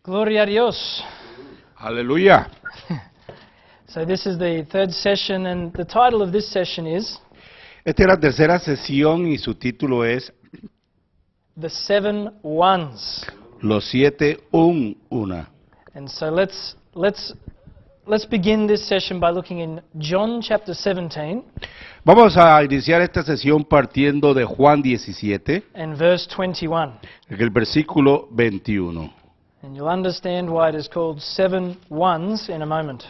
Gloria a Dios. Aleluya. So this is the third session, and the title of this session is Esta es la tercera sesión y su título es The Seven Ones. Los 7 una. And so let's begin this session by looking in John chapter 17 Vamos a iniciar esta sesión partiendo de Juan 17, and verse 21. en el versículo 21. And you'll understand why it is called Seven Ones in a moment.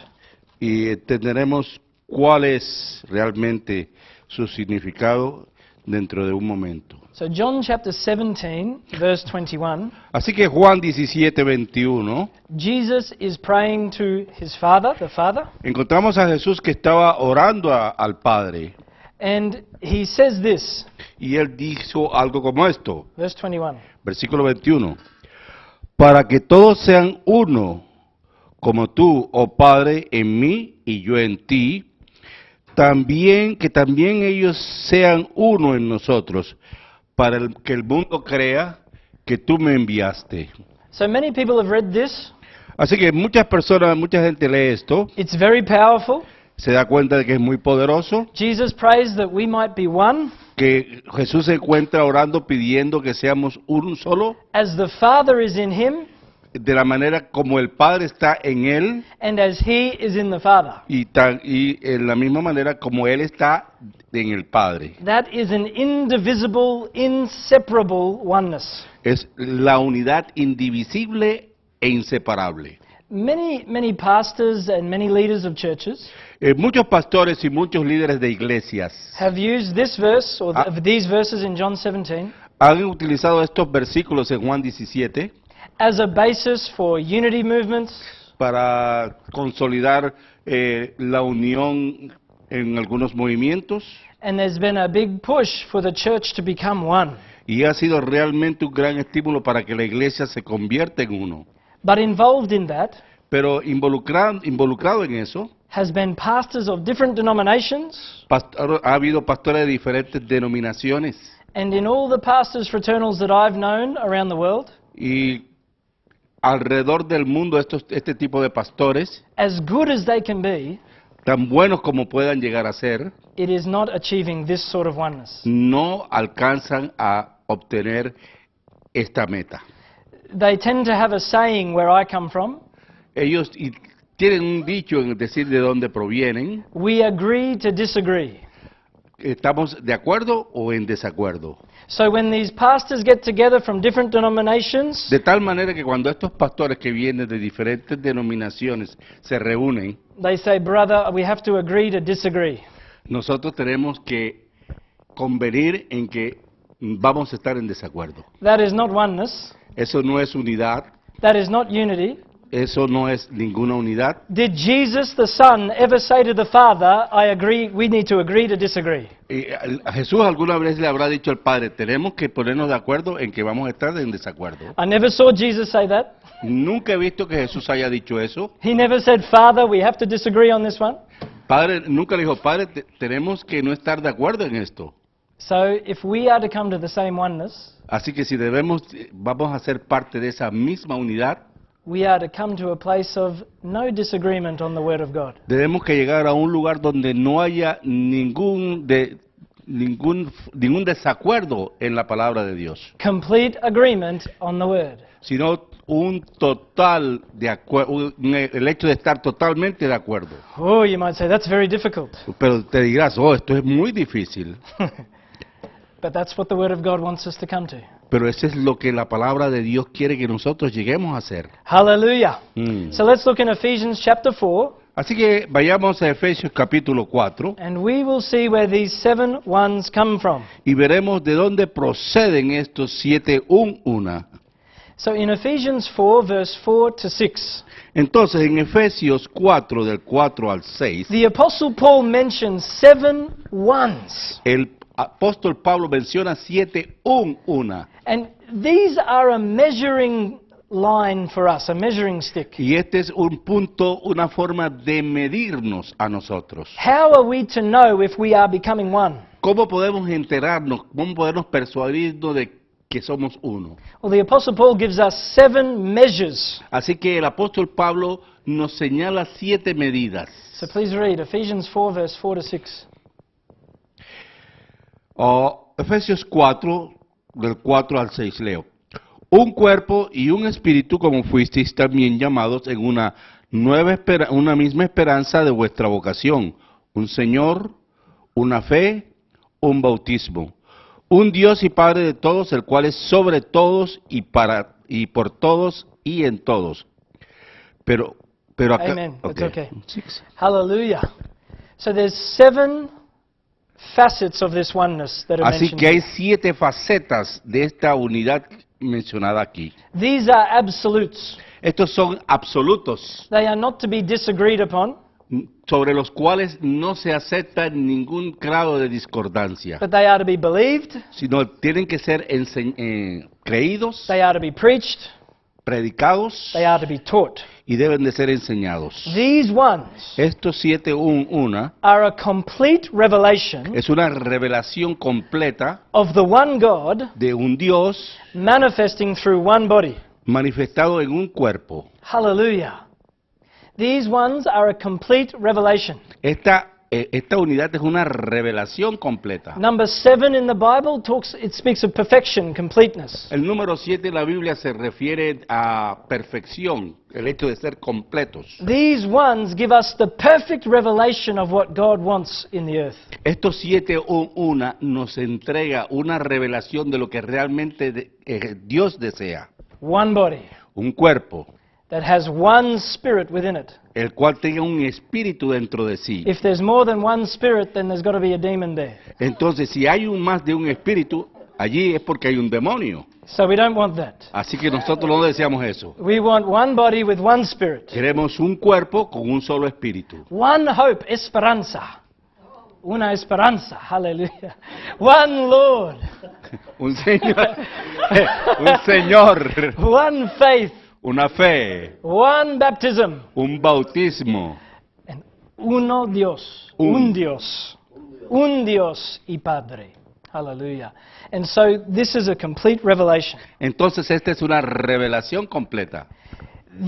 Y entenderemos cuál es realmente su significado dentro de un momento. So John chapter 17, verse 21, Así que Juan 17, 21, Jesus is praying to his Father, the Father, encontramos a Jesús que estaba orando al Padre. and he says this, Y él dijo algo como esto, verse 21. versículo 21. Para que todos sean uno, como tú, oh Padre, en mí y yo en ti, que también ellos sean uno en nosotros, para que el mundo crea que tú me enviaste. So many people have read this. Así que mucha gente lee esto, It's very powerful. se da cuenta de que es muy poderoso, Jesus prays that we might be one, que Jesús se encuentra orando pidiendo que seamos un solo, as the Father is in him, de la manera como el Padre está en él, and as he is in the Father. y en la misma manera como él está en el Padre. That is an indivisible, inseparable oneness. Es la unidad indivisible e inseparable. Many pastors and many leaders of churches Muchos pastores y muchos líderes de iglesias have used this verse, or these verses in John 17, han utilizado estos versículos en Juan 17 as a basis for unity movements, para consolidar la unión en algunos movimientos, and there's been a big push for the church to become one. y ha sido realmente un gran estímulo para que la iglesia se convierta en uno. But involved in that Pero involucrado en eso, has been pastors of different denominations, ha habido pastores de diferentes denominaciones, and in all the pastors' fraternals that I've known around the world, y alrededor del mundo este tipo de pastores, as good as they can be, tan buenos como puedan llegar a ser, it is not achieving this sort of oneness. no alcanzan a obtener esta meta. They tend to have a saying where I come from, Ellos tienen un dicho en decir de dónde provienen: we agree to disagree. ¿estamos de acuerdo o en desacuerdo? So when these pastors get together from different denominations, De tal manera que cuando estos pastores que vienen de diferentes denominaciones se reúnen, they say, brother, we have to agree to disagree. nosotros tenemos que convenir en que vamos a estar en desacuerdo. That is not oneness. Eso no es unidad, That is not unity. eso no es ninguna unidad. Did Jesus the Son ever say to the Father, I agree, we need to agree to disagree? A Jesús alguna vez le habrá dicho al Padre: tenemos que ponernos de acuerdo en que vamos a estar en desacuerdo. I never saw Jesus say that. Nunca he visto que Jesús haya dicho eso. He never said, Father, we have to disagree on this one. Padre, nunca le dijo: Padre, tenemos que no estar de acuerdo en esto. So if we are to come to the same oneness, Así que si vamos a ser parte de esa misma unidad, we are to come to a place of no disagreement on the Word of God. debemos que llegar a un lugar donde no haya ningún desacuerdo en la palabra de Dios, Complete agreement on the Word. sino un total de acuerdo, el hecho de estar totalmente de acuerdo. Oh, you might say, that's very difficult. Pero te dirás: oh, esto es muy difícil. But that's what the Word of God wants us to come to. Pero eso es lo que la palabra de Dios quiere que nosotros lleguemos a hacer. Hallelujah. Mm. So let's look in Ephesians chapter 4, Así que vayamos a Efesios capítulo 4 and we will see where these 7 ones come from. y veremos de dónde proceden estos 7 una. So in Ephesians 4, verse 4 to 6, Entonces, en Efesios 4, del 4 al 6, the Apostle Paul mentions 7 ones. el apóstol Pablo menciona 7 una. And these are a measuring line for us, a measuring stick. Y este es un punto, una forma de medirnos a nosotros. How are we to know if we are becoming one? ¿Cómo podemos enterarnos, cómo podemos persuadirnos de que somos uno. Well, the Apostle Paul gives us 7 measures. Así que el apóstol Pablo nos señala 7 medidas. So please read Ephesians 4, verse 4 to 6. Efesios 4, del 4 al 6, leo. Un cuerpo y un espíritu, como fuisteis también llamados en una misma esperanza de vuestra vocación. Un Señor, una fe, un bautismo. Un Dios y Padre de todos, el cual es sobre todos y por todos y en todos. Pero acá, Amen. It's okay. 6. Hallelujah. So there's 7 facets of this oneness that are Así mentioned. que hay 7 facetas de esta unidad mencionada aquí. These are absolutes. Estos son absolutos, They are not to be disagreed upon, sobre los cuales no se acepta ningún grado de discordancia, but they are to be believed, sino tienen que ser creídos, they are to be preached, predicados they are to be taught. y deben de ser enseñados. These ones Estos 7 una are a complete revelation es una revelación completa of the one God de un Dios manifesting through one body. manifestado en un cuerpo. Hallelujah. These ones are a complete revelation. Esta unidad es una revelación completa. Number 7 in the Bible speaks of perfection, completeness. El número 7 en la Biblia se refiere a perfección, el hecho de ser completos. These ones give us the perfect revelation of what God wants in the earth. Estos 7 una nos entrega una revelación de lo que realmente Dios desea. One body Un cuerpo, that has one spirit within it. el cual tenga un espíritu dentro de sí. If there's more than one spirit, then there's got to be a demon there. Entonces, si hay más de un espíritu, allí es porque hay un demonio. So we don't want that. Así que nosotros no deseamos eso. We want one body with one spirit. Queremos un cuerpo con un solo espíritu. One hope, esperanza. Una esperanza, hallelujah. One Lord. Un Señor, un Señor, One faith. una fe, One baptism. un bautismo, And uno Dios. Un Dios. Un Dios y Padre. Hallelujah. And so this is a complete revelation. Entonces esta es una revelación completa.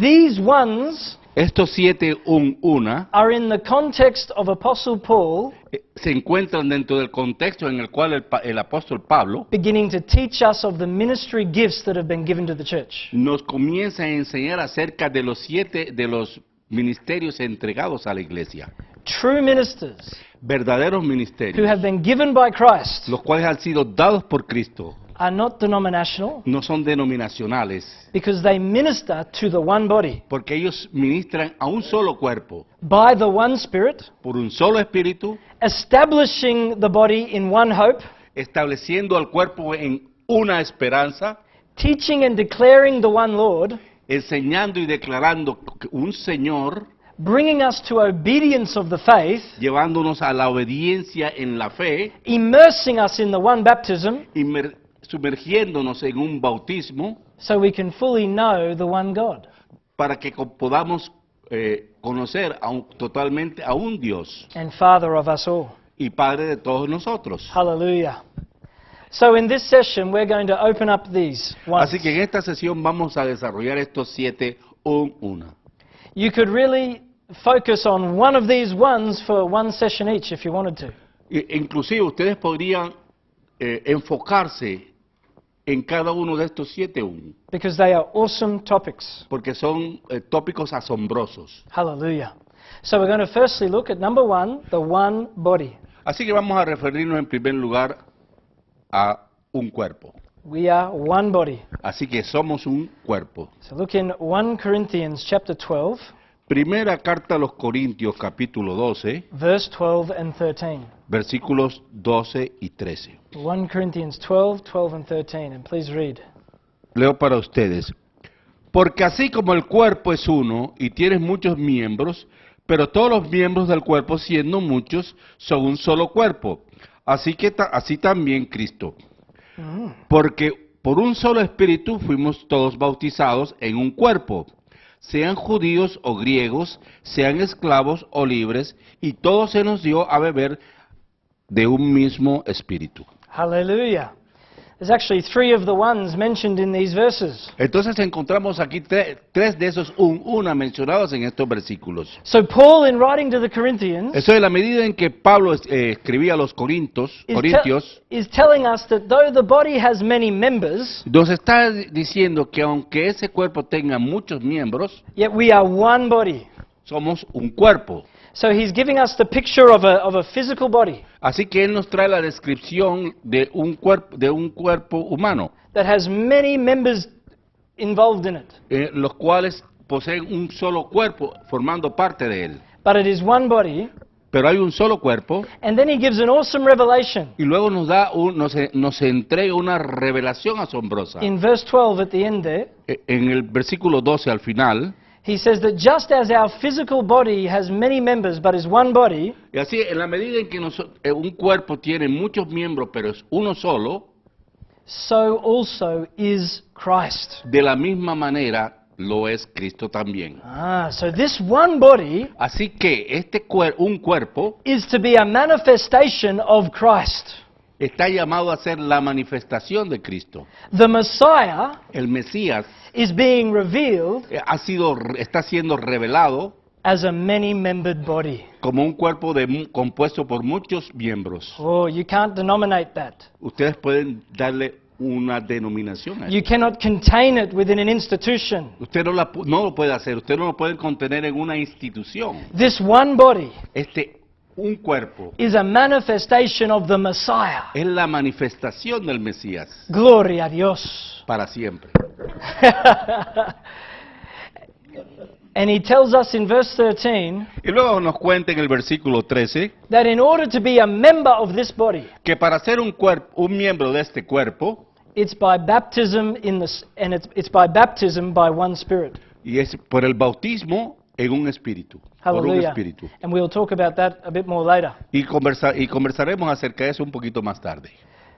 These ones Estos 7 una are in the context of Apostle Paul se encuentran dentro del contexto en el cual el apóstol Pablo beginning to teach us of the ministry gifts that have been given to the church. nos comienza a enseñar acerca de los 7 de los ministerios entregados a la iglesia. True ministers Verdaderos who ministerios, have been given by Christ los cuales han sido dados por Cristo, are not denominational no son denominacionales, because they minister to the one body porque ellos ministran a un solo cuerpo, by the one Spirit, por un solo espíritu, establishing the body in one hope, estableciendo al cuerpo en una esperanza, teaching and declaring the one Lord, enseñando y declarando un Señor, bringing us to obedience of the faith, llevándonos a la obediencia en la fe, immersing us in the one baptism sumergiéndonos en un bautismo, so we can fully know the one God. para que podamos conocer totalmente a un Dios And Father of us all. y Padre de todos nosotros. Hallelujah. So in this session we're going to open up these ones. Así que en esta sesión vamos a desarrollar estos 7 una. You could really focus on one of these ones for one session each if you wanted to. Inclusive ustedes podrían enfocarse en cada uno de estos 7 Because they are awesome topics. porque son tópicos asombrosos. Hallelujah. So we're going to firstly look at number 1, the one body. Así que vamos a referirnos en primer lugar a un cuerpo. We are one body. Así que somos un cuerpo. So look in 1 Corinthians chapter 12, Primera carta a los Corintios, capítulo 12, verse 12 and 13. versículos 12 y 13. 1 Corinthians 12, 12 and 13. And please read. Leo para ustedes. Porque así como el cuerpo es uno y tiene muchos miembros, pero todos los miembros del cuerpo, siendo muchos, son un solo cuerpo. Así también Cristo. Porque por un solo espíritu fuimos todos bautizados en un cuerpo, sean judíos o griegos, sean esclavos o libres, y todo se nos dio a beber de un mismo espíritu. Hallelujah. There's actually three of the ones mentioned in these verses. Entonces encontramos aquí tres de esos una mencionados en estos versículos. So Paul, in writing to the Corinthians, Eso es la medida en que Pablo escribía a los Corintios, is telling us that though the body has many members, nos está diciendo que aunque ese cuerpo tenga muchos miembros, yet we are one body. somos un cuerpo. So he's giving us the picture of a physical body Así que él nos trae la descripción de un cuerpo humano, that has many members involved in it. los cuales poseen un solo cuerpo formando parte de él. But it is one body. Pero hay un solo cuerpo And then he gives an awesome revelation. y luego nos entrega una revelación asombrosa. In verse 12 at the end there, En el versículo 12 al final, he says that just as our physical body has many members but is one body, y así en la medida en que un cuerpo tiene muchos miembros pero es uno solo, so also is Christ. de la misma manera lo es Cristo también. So this one body Así que un cuerpo is to be a manifestation of Christ. está llamado a ser la manifestación de Cristo. The Messiah El Mesías is being revealed está siendo revelado as a many-membered body. como un cuerpo compuesto por muchos miembros. Oh, you can't denominate that. Ustedes pueden darle una denominación a You eso. cannot contain it within an institution. Usted no lo puede hacer, usted no lo puede contener en una institución. This one body Un cuerpo is a manifestation of the Messiah. es la manifestación del Mesías Gloria a Dios. para siempre. And he tells us in verse 13 Y luego nos cuenta en el versículo 13 that in order to be a member of this body, que para ser un miembro de este cuerpo, it's by baptism it's by baptism by one Spirit. y es por el bautismo en un espíritu. Por un Hallelujah. espíritu. And we'll talk about that a bit more later. Y conversaremos acerca de eso un poquito más tarde.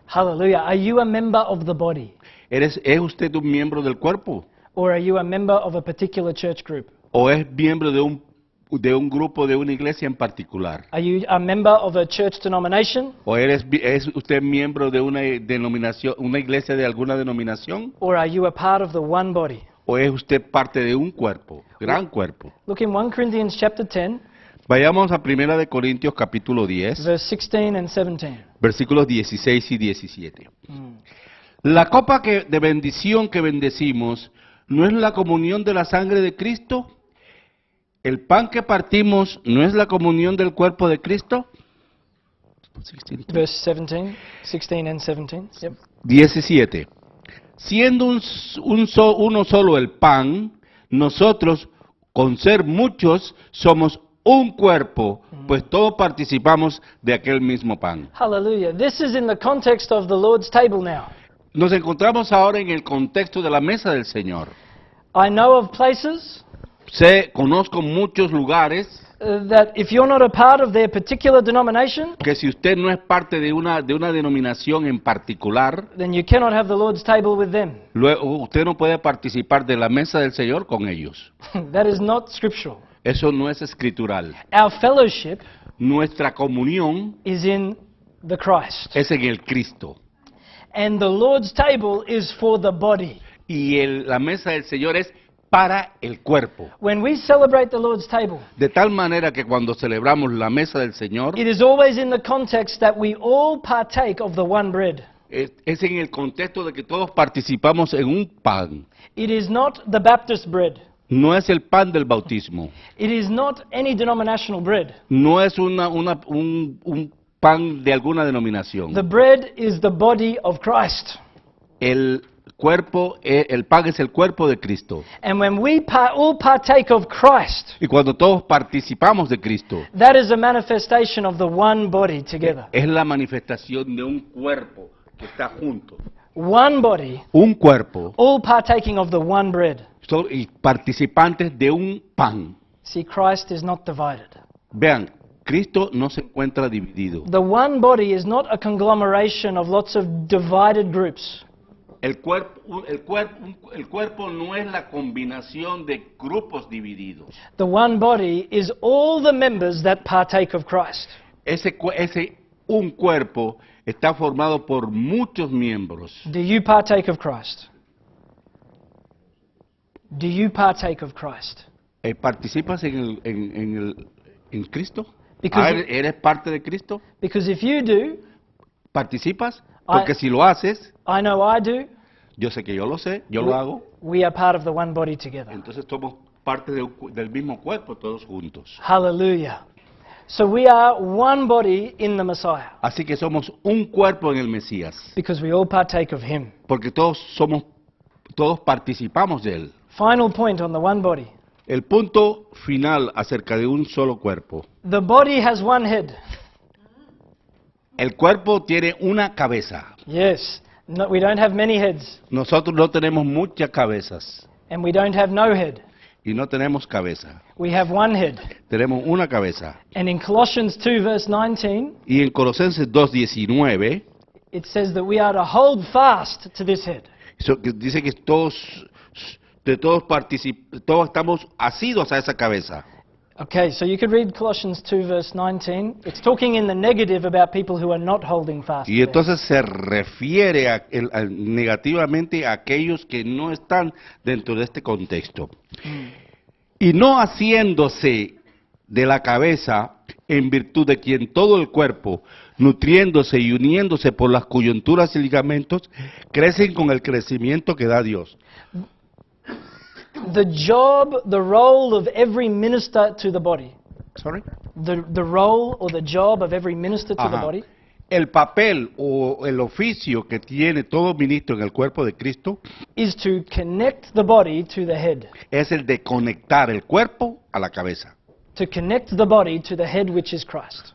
Hallelujah. Are you a member of the body? ¿Es usted un miembro del cuerpo? Or are you a member of a particular church group? ¿O es miembro de un grupo, de una iglesia en particular? Are you a member of a church denomination? ¿O es usted miembro de una denominación, una iglesia de alguna denominación? Or are you a part of the one body? ¿O es usted parte de un cuerpo, gran cuerpo? Look in 1 Corinthians chapter 10, Vayamos a 1 de Corintios capítulo 10, verse 16 and 17. versículos 16 y 17. La copa de bendición que bendecimos, ¿no es la comunión de la sangre de Cristo? ¿El pan que partimos no es la comunión del cuerpo de Cristo? Verse 17, 16 and 17. Yep. 17. Siendo uno solo el pan, nosotros, con ser muchos, somos un cuerpo, pues todos participamos de aquel mismo pan. Hallelujah. This is in the context of the Lord's table now. Nos encontramos ahora en el contexto de la mesa del Señor. I know of places Conozco muchos lugares that if you're not a part of their particular denomination, que si usted no es parte de una denominación en particular, then you cannot have the Lord's table with them. luego usted no puede participar de la mesa del Señor con ellos. That is not scriptural. Eso no es escritural. Our fellowship Nuestra comunión is in the Christ. es en el Cristo. And the Lord's table is for the body. Y la mesa del Señor es para el cuerpo. When we celebrate the Lord's table, De tal manera que cuando celebramos la mesa del Señor, it is always in the context that we all partake of the one bread. es en el contexto de que todos participamos en un pan. It is not the Baptist bread. No es el pan del bautismo. It is not any denominational bread. No es un pan de alguna denominación. The bread is the body of Christ. El pan es el cuerpo de Cristo. And when we all partake of Christ, Y cuando todos participamos de Cristo, that is a manifestation of the one body together. es la manifestación de un cuerpo que está junto. One body, Un cuerpo all partaking of the one bread. y participantes de un pan. See, Christ is not divided. Vean, Cristo no se encuentra dividido. The one body is not a conglomeration of lots of divided groups. El cuerpo no es la combinación de grupos divididos. The one body is all the members that partake of Christ. Ese un cuerpo está formado por muchos miembros. Do you partake of Christ? Do you partake of Christ? ¿Participas en Cristo? Because- ¿Eres parte de Cristo? Because if you do, ¿Participas? Porque si lo haces, I know I do, yo sé que yo lo sé, yo lo hago, we are part of the one body together. entonces somos parte del mismo cuerpo todos juntos. Hallelujah. So we are one body in the Messiah Así que somos un cuerpo en el Mesías, because we all partake of Him. porque todos participamos de él. Final point on the one body. El punto final acerca de un solo cuerpo. The body has one head. El cuerpo tiene una cabeza. Yes. No, we don't have many heads, Nosotros no tenemos muchas cabezas and we don't have no head. y no tenemos cabeza. We have one head. Tenemos una cabeza. And in Colossians 2 verse 19, Y en Colosenses 2:19 it says that we are to hold fast to this head. que dice que todos estamos asidos a esa cabeza. Okay, so you could read Colossians 2 verse 19. It's talking in the negative about people who are not holding fast. Y to that. entonces se refiere negativamente a aquellos que no están dentro de este contexto. Y no haciéndose de la cabeza, en virtud de quien todo el cuerpo, nutriéndose y uniéndose por las coyunturas y ligamentos, crecen con el crecimiento que da Dios. The job, the role of every minister to the body. Sorry. The role or the job of every minister to the Ajá. body El papel o el oficio que tiene todo ministro en el cuerpo de Cristo is to connect the body to the head. es el de conectar el cuerpo a la cabeza. To connect the body to the head, which is Christ.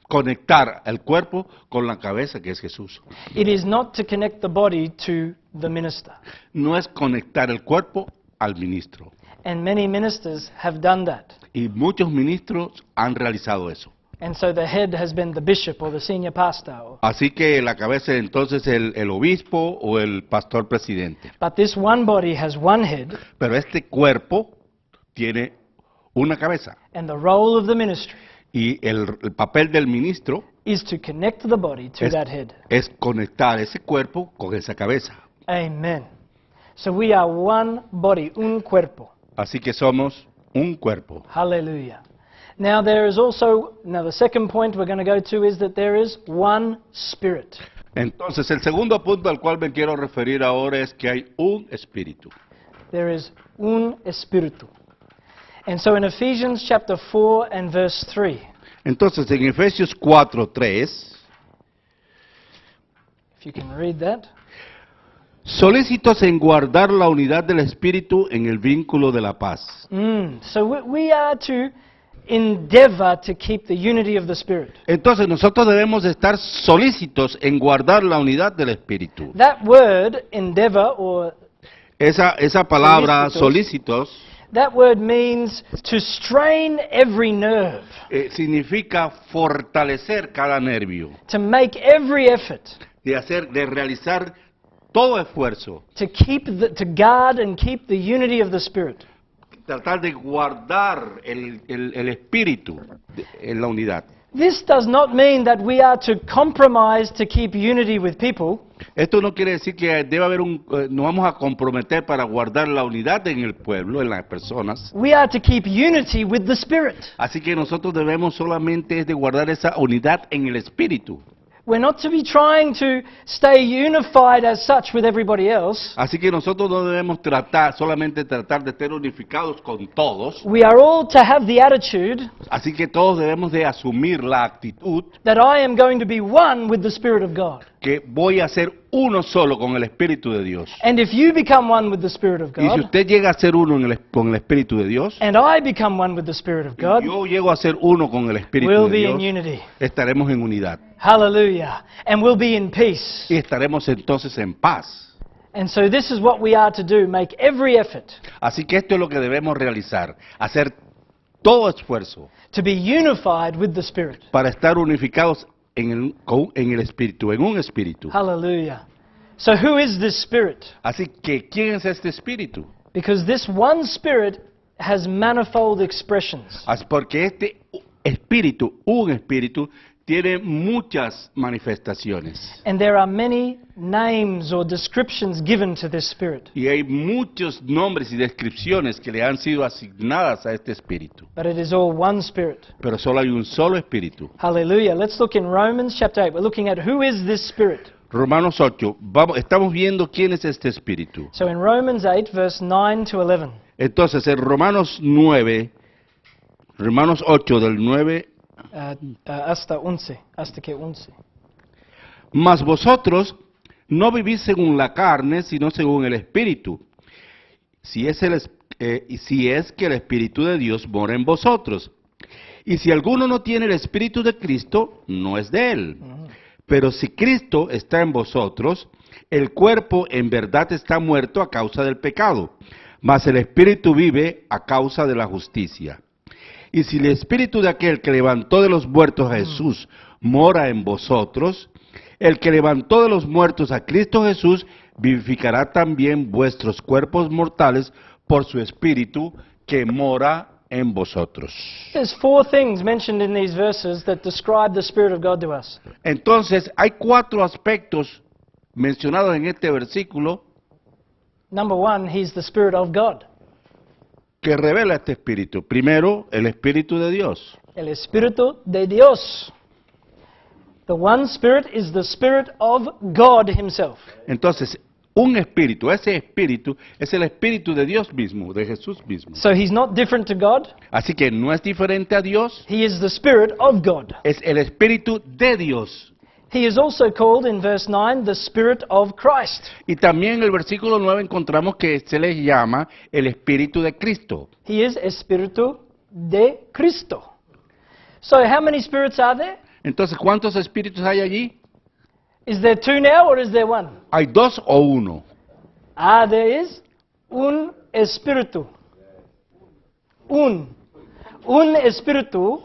Conectar el cuerpo con la cabeza, que es Jesús. It is not to connect the body to the minister. No es conectar el cuerpo al ministro. And many ministers have done that. Y muchos ministros han realizado eso. And so the head has been the bishop or the senior pastor. Así que la cabeza entonces el obispo o el pastor presidente. But this one body has one head, Pero este cuerpo tiene una cabeza. and the role of the ministry Y el papel del ministro is to connect the body to that head. es conectar ese cuerpo con esa cabeza. Amen. So we are one body, un cuerpo. Así que somos un cuerpo. Hallelujah. Now there is also, the second point we're going to go to is that there is one spirit. Entonces, el segundo punto al cual me quiero referir ahora es que hay un espíritu. There is un espíritu. And so in Ephesians chapter 4 and verse 3, Entonces, en Efesios 4:3, if you can read that. solícitos en guardar la unidad del espíritu en el vínculo de la paz. So we are to endeavor to keep the unity of the Spirit. Entonces, nosotros debemos estar solícitos en guardar la unidad del espíritu. That word, endeavor, or Esa palabra, Solícitos. solícitos, that word means to strain every nerve, significa fortalecer cada nervio, to make every effort, de realizar todo esfuerzo, to guard and keep the unity of the Spirit. tratar de guardar el espíritu en la unidad. This does not mean that we are to compromise to keep unity with people. Esto no quiere decir que debe haber nos vamos a comprometer para guardar la unidad en el pueblo, en las personas. We are to keep unity with the Spirit. Así que nosotros debemos solamente de guardar esa unidad en el espíritu. We're not to be trying to stay unified as such with everybody else. Así que nosotros no debemos solamente tratar de estar unificados con todos. We are all to have the attitude Así que todos debemos de asumir la actitud that I am going to be one with the Spirit of God. que voy a ser uno solo con el Espíritu de Dios. And if you become one with the Spirit of Y si God, usted llega a ser uno con el Espíritu de Dios, and I become one with the Spirit of y God, yo llego a ser uno con el Espíritu we'll de be in Dios, unity. estaremos en unidad. Hallelujah. And we'll be in peace. Y estaremos entonces en paz. And so this is what we are to do, make every effort Así que esto es lo que debemos realizar, hacer todo esfuerzo to be unified with the Spirit. para estar unificados en el Espíritu, en un Espíritu. Hallelujah. So who is this Spirit? Así que, ¿quién es este Espíritu? Because this one Spirit has manifold expressions. Porque espíritu, un espíritu, tiene muchas manifestaciones. And there are many names or descriptions given to this spirit. Y hay muchos nombres y descripciones que le han sido asignadas a este espíritu. But it is all one spirit. Pero solo hay un solo espíritu. Hallelujah. Let's look in Romans chapter 8. We're looking at who is this spirit. Romanos 8, estamos viendo quién es este espíritu. So in Romans 8, verse 9 to 11. Entonces, en Romanos 8 del 9, Hasta que 11. mas vosotros no vivís según la carne, sino según el espíritu. Si es que el espíritu de Dios mora en vosotros. Y si alguno no tiene el espíritu de Cristo, no es de él. Pero si Cristo está en vosotros, el cuerpo en verdad está muerto a causa del pecado, mas el espíritu vive a causa de la justicia. Y si el espíritu de aquel que levantó de los muertos a Jesús mora en vosotros, el que levantó de los muertos a Cristo Jesús vivificará también vuestros cuerpos mortales por su espíritu que mora en vosotros. There's 4 things mentioned in these verses that describe the Spirit of God to us. Entonces, hay 4 aspectos mencionados en este versículo Number 1, He's the Spirit of God. que revela este espíritu. Primero, el espíritu de Dios. El Espíritu de Dios. The one Spirit is the Spirit of God Himself. Entonces, un espíritu, ese espíritu es el espíritu de Dios mismo, de Jesús mismo. So He's not different to God. Así que no es diferente a Dios, He is the Spirit of God. es el espíritu de Dios. He is also called in verse 9 the Spirit of Christ. Y también en el versículo 9 encontramos que se le llama el espíritu de Cristo. He is Espíritu de Cristo. So how many spirits are there? Entonces, ¿cuántos espíritus hay allí? Is there 2 now or is there 1? ¿Hay 2 o 1? There is un espíritu. Un espíritu,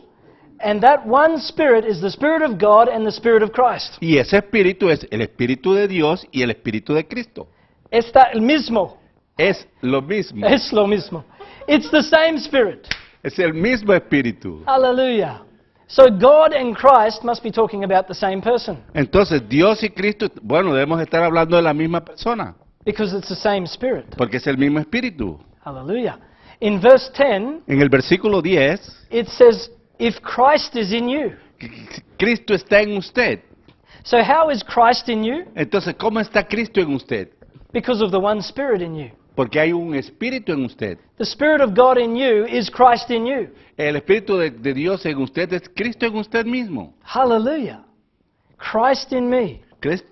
and that one spirit is the Spirit of God and the Spirit of Christ. Y ese espíritu es el espíritu de Dios y el espíritu de Cristo. Está el mismo. Es lo mismo. Es lo mismo. It's the same spirit. Es el mismo espíritu. Hallelujah. So God and Christ must be talking about the same person Entonces, Dios y Cristo, bueno, debemos estar hablando de la misma persona, because it's the same spirit. porque es el mismo espíritu. Hallelujah. In verse 10, En el versículo 10, it says, if Christ is in you. Cristo está en usted. So how is Christ in you? Entonces, ¿cómo está Cristo en usted? Because of the one Spirit in you. Porque hay un espíritu en usted. The Spirit of God in you is Christ in you. El espíritu de Dios en usted es Cristo en usted mismo. Hallelujah. Christ in me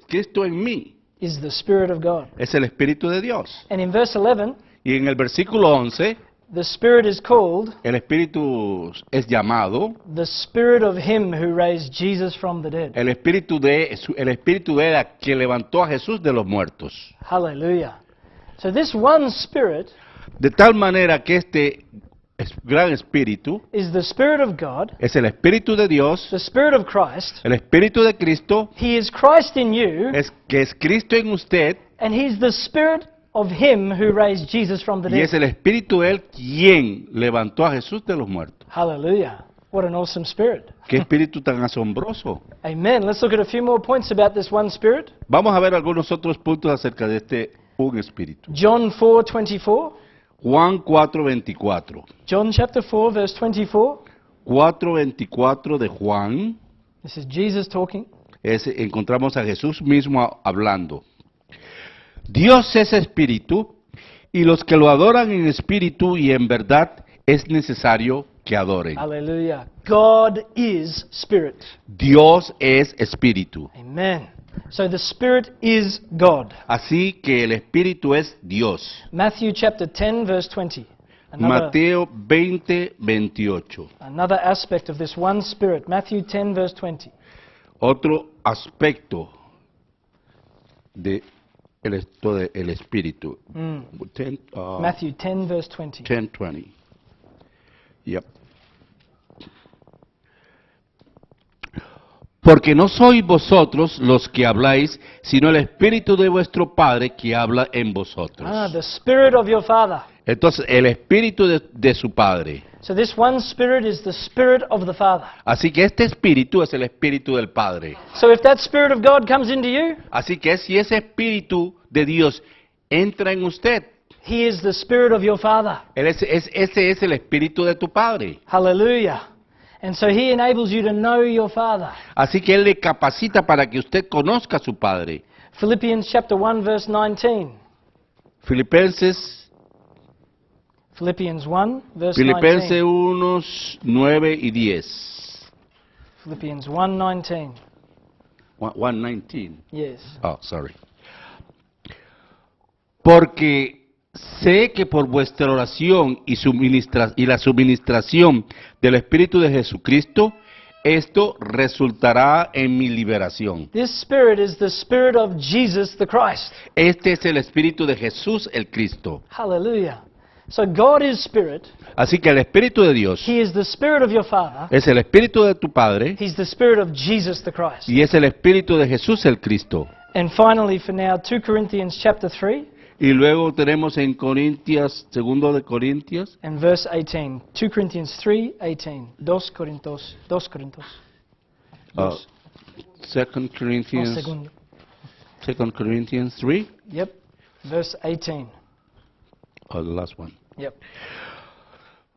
Cristo en mí is the Spirit of God. es el espíritu de Dios. And in verse 11, Y en el versículo 11, the Spirit is called el espíritu es llamado the Spirit of Him who raised Jesus from the dead. el espíritu de la que levantó a Jesús de los muertos. Hallelujah. So this one Spirit De tal manera que este gran espíritu is the Spirit of God, es el espíritu de Dios, the Spirit of Christ. el espíritu de Cristo, He is Christ in you, que es Cristo en usted, and He's the Spirit of Him who raised Jesus from the y es dead. el espíritu de Él quien levantó a Jesús de los muertos. Hallelujah. What an awesome Spirit. ¡Qué espíritu tan asombroso! Amen. Let's look at a few more points about this one Spirit. Vamos a ver algunos otros puntos acerca de este un espíritu. John 4:24. Juan 4:24. John chapter 4, verse 24. 4:24 de Juan, This is Jesus talking. encontramos a Jesús mismo hablando. Dios es espíritu, y los que lo adoran en espíritu y en verdad es necesario que adoren. Hallelujah. God is Spirit. Dios es espíritu. Amen. So the Spirit is God. Así que el espíritu es Dios. Matthew chapter 10, verse 20. Mateo 20:28. Another aspect of this one Spirit. Matthew 10, verse 20. Otro aspecto de el espíritu. 10, Matthew 10, verse 20. 10:20. Yep. Porque no sois vosotros los que habláis, sino el Espíritu de vuestro Padre que habla en vosotros. The Spirit of your Father. Entonces, el Espíritu de su Padre. So this one Spirit is the Spirit of the Father. Así que este espíritu es el espíritu del Padre. So if that Spirit of God comes into you, Así que si ese espíritu de Dios entra en usted, He is the Spirit of your Father. ese es el espíritu de tu Padre. Hallelujah. And so He enables you to know your Father. Así que Él le capacita para que usted conozca a su Padre. Philippians chapter 1 verse 19. Filipenses Philippians 1 verse Filipenses 19. 1, 9 y 10. Philippians 1:19. 1:19. Yes. Oh, sorry. Porque sé que por vuestra oración y la suministración del Espíritu de Jesucristo, esto resultará en mi liberación. This Spirit is the Spirit of Jesus the Christ. Este es el Espíritu de Jesús el Cristo. Hallelujah. So God is Spirit. Así que el Espíritu de Dios He is the Spirit of your Father. es el Espíritu de tu Padre He's the Spirit of Jesus the Christ. y es el Espíritu de Jesús el Cristo. And finally, for now, 2 Corinthians chapter 3 Y luego tenemos en Corintias, 2 de Corintios, and verse 18. 2 Corinthians 3:18. 2 Corintios. 2 Corintios. uh, 2 Oh, Corinthians, segundo. 2 Corinthians 3, Yep. Verse 18. or the last one. Yep.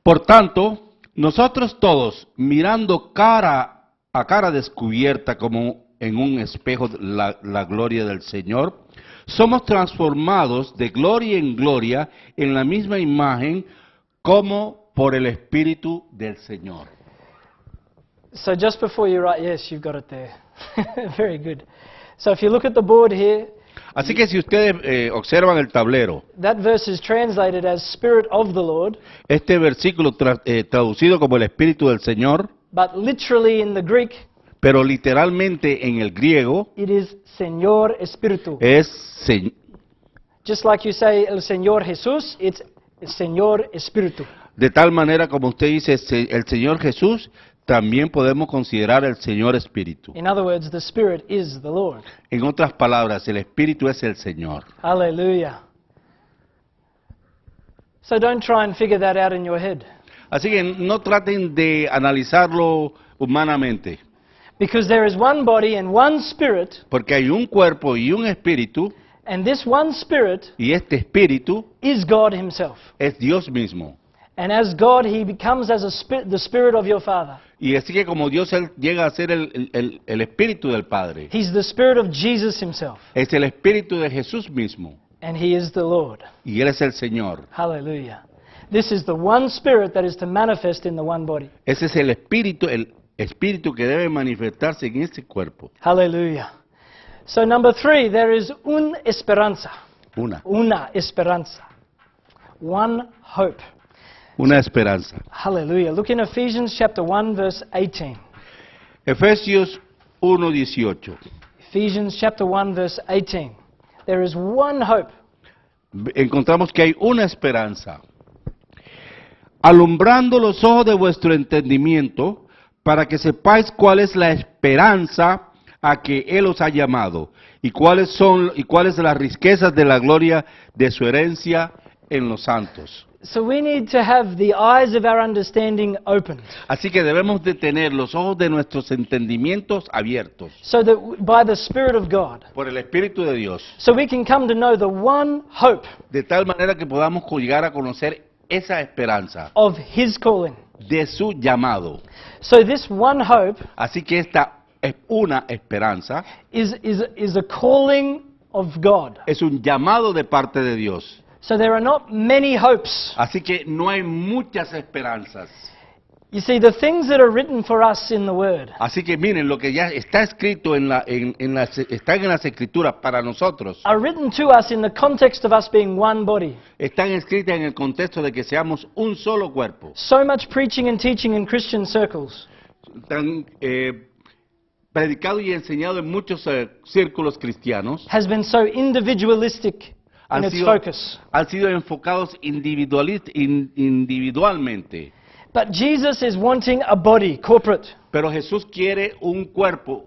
Por tanto, nosotros todos, mirando cara a cara descubierta como en un espejo la gloria del Señor, somos transformados de gloria en gloria en la misma imagen como por el Espíritu del Señor. So just before you write, yes, you've got it there. Very good. So if you look at the board here, Así que si ustedes observan el tablero, that verse is translated as Spirit of the Lord, este versículo traducido como el Espíritu del Señor, but literally in the Greek, pero literalmente en el griego it is Señor Espíritu. es Just like you say El Señor Jesús, it's Señor Espíritu. de tal manera como usted dice el Señor Jesús, también podemos considerar el Señor Espíritu. In other words, the Spirit is the Lord. En otras palabras, el Espíritu es el Señor. Hallelujah. So don't try and figure that out in your head. Así que no traten de analizarlo humanamente, Because there is one body and one Spirit, porque hay un cuerpo y un espíritu, and this one Spirit y este espíritu is God Himself. es Dios mismo. And as God, He becomes as the Spirit of your Father. Y así que como Dios él llega a ser el espíritu del Padre, He's the Spirit of Jesus Himself. es el espíritu de Jesús mismo, And He is the Lord. y Él es el Señor. Hallelujah. This is the one Spirit that is to manifest in the one body. Ese es el espíritu que debe manifestarse en ese cuerpo. Hallelujah. So number 3, there is una esperanza. Una esperanza. One hope. Una esperanza. Hallelujah. Look in Ephesians chapter 1 verse 18. Efesios 1:18. Ephesians chapter 1 verse 18. There is one hope. Encontramos que hay una esperanza. Alumbrando los ojos de vuestro entendimiento, para que sepáis cuál es la esperanza a que Él os ha llamado, y cuáles las riquezas de la gloria de su herencia en los santos. So we need to have the eyes of our understanding opened, Así que debemos de tener los ojos de nuestros entendimientos abiertos so that by the Spirit of God, por el Espíritu de Dios, so we can come to know the one hope de tal manera que podamos llegar a conocer esa esperanza of His calling. de su llamado. So this one hope Así que esta es una esperanza, is a calling of God. es un llamado de parte de Dios. So there are not many hopes. Así que no hay muchas esperanzas. You see, the things that are written for us in the Word Así que miren, lo que ya está escrito están en las escrituras para nosotros, are written to us in the context of us being one body. están escritas en el contexto de que seamos un solo cuerpo. So much preaching and teaching in Christian circles Están predicado y enseñado en muchos círculos cristianos, has been so individualistic in its focus. han sido enfocados individualmente. But Jesus is wanting a body, corporate. Pero Jesús quiere un cuerpo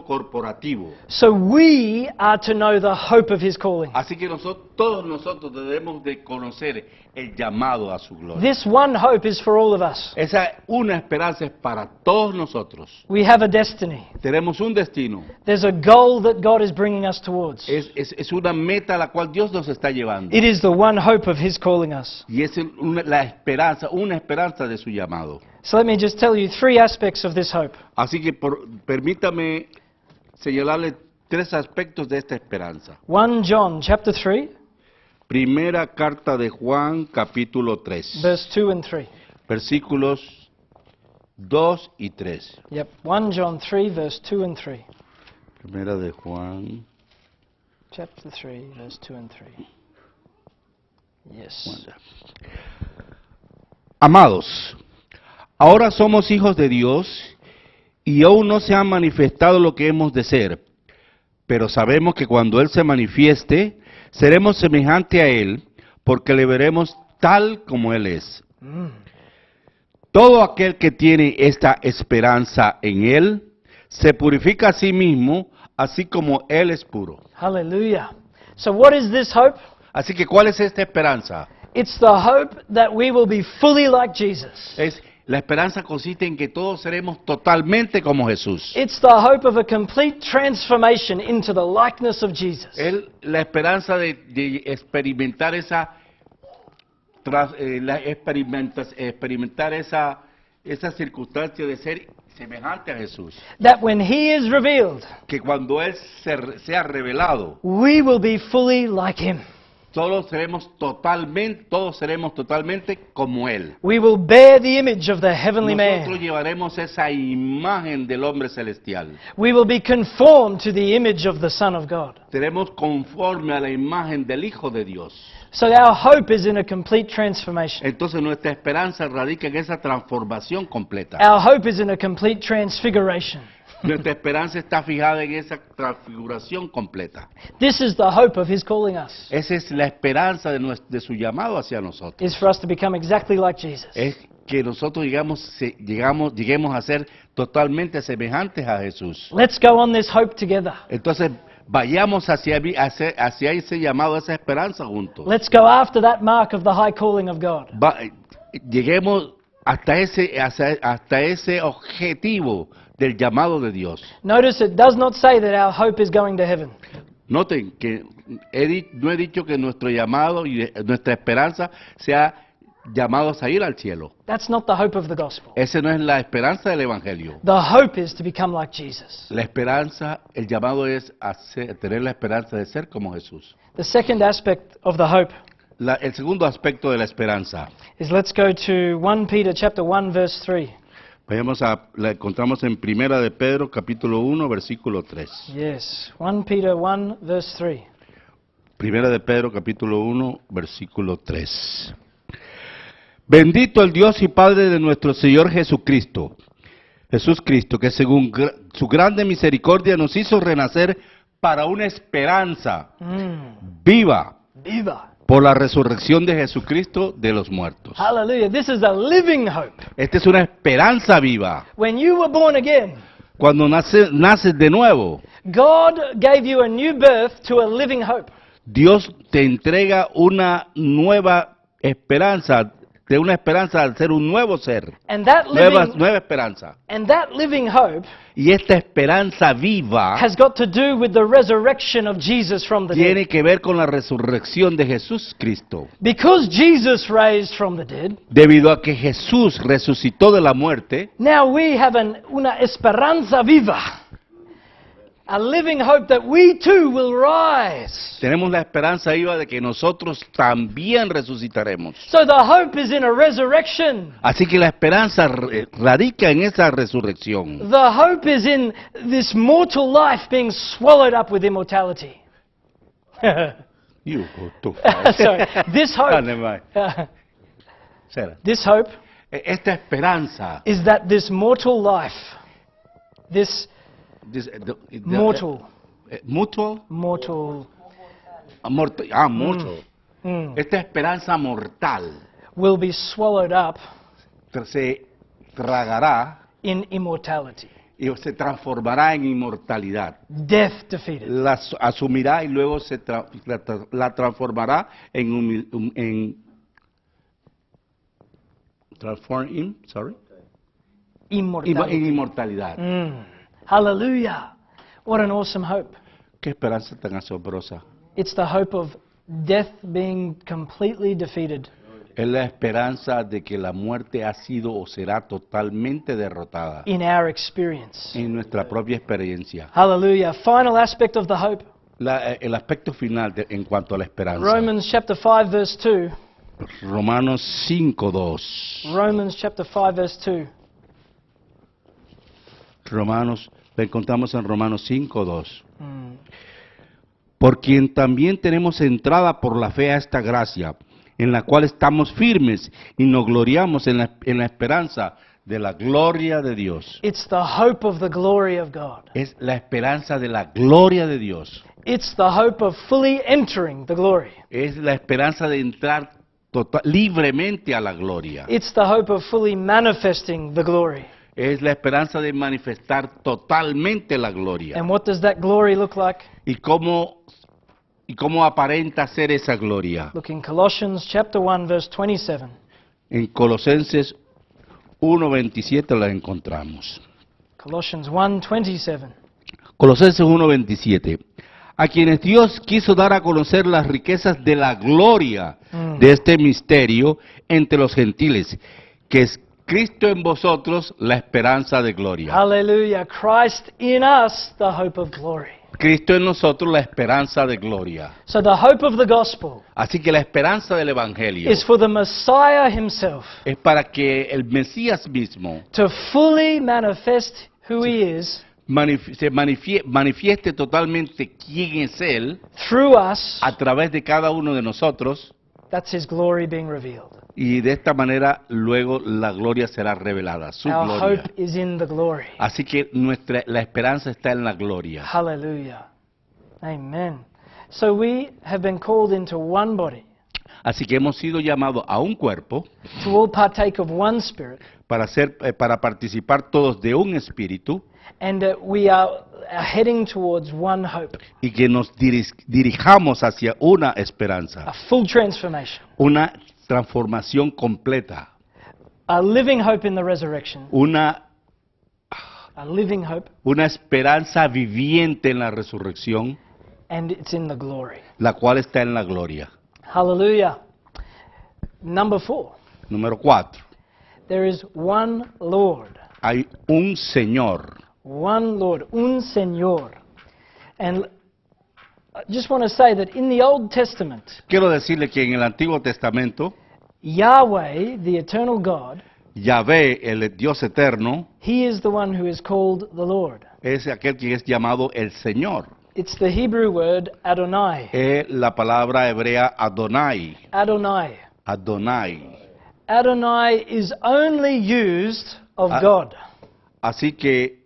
corporativo. So we are to know the hope of his calling. Así que todos nosotros debemos de conocer el llamado a su gloria. This one hope is for all of us. Esa una esperanza es para todos nosotros. We have a destiny. Tenemos un destino. There's a goal that God is bringing us towards. Es una meta a la cual Dios nos está llevando. It is the one hope of his calling us. Y es una esperanza de su llamado. So let me just tell you 3 aspects of this hope. Así que permítame señalarle 3 aspectos de esta esperanza. 1 John chapter 3, Primera carta de Juan, capítulo 3, verse 2 and 3. versículos 2 y 3. Yep, 1 John 3, verse 2 and 3. Primera de Juan. Chapter 3, verse 2 and 3. Yes. Amados, ahora somos hijos de Dios y aún no se ha manifestado lo que hemos de ser, pero sabemos que cuando Él se manifieste, seremos semejantes a Él, porque le veremos tal como Él es. Todo aquel que tiene esta esperanza en Él, se purifica a sí mismo, así como Él es puro. Hallelujah. So what is this hope? Así que, ¿cuál es esta esperanza? It's the hope that we will be fully like Jesus. La esperanza consiste en que todos seremos totalmente como Jesús. It's the hope of a complete transformation into the likeness of Jesus. La esperanza de experimentar experimentar esa circunstancia de ser semejante a Jesús. That when He is revealed, Que cuando Él sea revelado, we will be fully like Him. todos seremos totalmente como Él. We will bear the image of the heavenly Nosotros man. llevaremos esa imagen del hombre celestial. We will be conformed to the image of the Son of God. Seremos conforme a la imagen del Hijo de Dios. So our hope is in a complete transformation. Entonces nuestra esperanza radica en esa transformación completa. Our hope is in a complete transfiguration. Nuestra esperanza está fijada en esa transfiguración completa. This is the hope of His calling us, Esa es la esperanza de su llamado hacia nosotros. is for us to become exactly like Jesus. Es que nosotros lleguemos a ser totalmente semejantes a Jesús. Let's go on this hope together. Entonces vayamos hacia ese llamado, esa esperanza juntos. Let's go after that mark of the high calling of God. Lleguemos hasta ese objetivo del llamado de Dios. Notice it does not say that our hope is going to heaven. Noten que no he dicho que nuestro llamado y nuestra esperanza sea llamados a ir al cielo. That's not the hope of the gospel. Esa no es la esperanza del Evangelio. The hope is to become like Jesus. La esperanza, el llamado es tener la esperanza de ser como Jesús. The second aspect of the hope El segundo aspecto de la esperanza. is, let's go to 1 Peter chapter 1 verse 3. La encontramos en Primera de Pedro, capítulo 1, versículo 3. Yes, 1 Peter 1 verse 3. Primera de Pedro, capítulo 1, versículo 3. Bendito el Dios y Padre de nuestro Señor Jesucristo, que según su grande misericordia nos hizo renacer para una esperanza viva Viva. por la resurrección de Jesucristo de los muertos. Hallelujah. This is a living hope. Esta es una esperanza viva. When you were born again, Cuando naces de nuevo, God gave you a new birth to a living hope. Dios te entrega una nueva esperanza, de una esperanza al ser un nuevo ser, And that nueva esperanza. living hope Y esta esperanza viva has got to do with the resurrection of Jesus from the dead. tiene que ver con la resurrección de Jesús Cristo. Because Jesus raised from the dead, Debido a que Jesús resucitó de la muerte, now we have una esperanza viva. A living hope that we too will rise. tenemos la esperanza viva de que nosotros también resucitaremos. So the hope is in a resurrection. Así que la esperanza radica en esa resurrección. The hope is in this mortal life being swallowed up with immortality. You go too far. Sorry, this Ah, hope, never mind. Sarah. this hope Esta esperanza, is that this mortal life, this mortal, mutual, mortal, mutual. Esta esperanza mortal will be swallowed up se tragará in immortality. y se transformará en inmortalidad. Death defeated. La asumirá y luego la transformará en Immortality. en inmortalidad. Hallelujah. What an awesome hope. Qué esperanza tan asombrosa. It's the hope of death being completely defeated. Es la esperanza de que la muerte ha sido o será totalmente derrotada In our experience. en nuestra propia experiencia. Hallelujah. Final aspect of the hope. El aspecto final en cuanto a la esperanza. Romans chapter 5 verse 2. Romanos 5:2. Romans chapter 5 verse 2. Lo encontramos en Romanos 5:2. Por quien también tenemos entrada por la fe a esta gracia, en la cual estamos firmes y nos gloriamos en la esperanza de la gloria de Dios. It's the hope of the glory of God. Es la esperanza de la gloria de Dios. It's the hope of fully entering the glory. Es la esperanza de entrar libremente a la gloria. It's the hope of fully manifesting the glory. Es la esperanza de manifestar totalmente la gloria. And what does that glory look like? ¿Y cómo aparenta ser esa gloria? Look in Colossians chapter 1 verse 27. En Colosenses 1:27 la encontramos. Colossians 1:27. Colosenses 1:27. A quienes Dios quiso dar a conocer las riquezas de la gloria de este misterio entre los gentiles, que es Cristo en vosotros, la esperanza de gloria. Hallelujah. Christ in us, the hope of glory. Cristo en nosotros, la esperanza de gloria. So the hope of the gospel Así que la esperanza del Evangelio is for the Messiah himself es para que el Mesías mismo to fully manifest who he is manifieste totalmente quién es Él through us. a través de cada uno de nosotros, That's his glory being revealed. y de esta manera luego la gloria será revelada, su Our gloria. hope is in the glory. Así que la esperanza está en la gloria. Hallelujah. Amen. So we have been called into one body Así que hemos sido llamados a un cuerpo to all partake of one spirit, para participar todos de un espíritu and we are heading towards one hope, y que nos dirijamos hacia una a esperanza, full transformation, una transformación completa, a living hope in the resurrection, una a living hope, esperanza viviente en la resurrección, and it's in the glory. la cual está en la gloria. Hallelujah. Number 4, Número 4. there is one Lord. Hay un Señor. One Lord, un Señor. And I just want to say that in the Old Testament, Quiero decirle que en el Antiguo Testamento, Yahweh, the eternal God, Yahvé, el Dios eterno, he is the one who is called the Lord. es aquel que es llamado el Señor. It's the Hebrew word Adonai. Es la palabra hebrea Adonai. Adonai. Adonai. Adonai is only used of God. Así que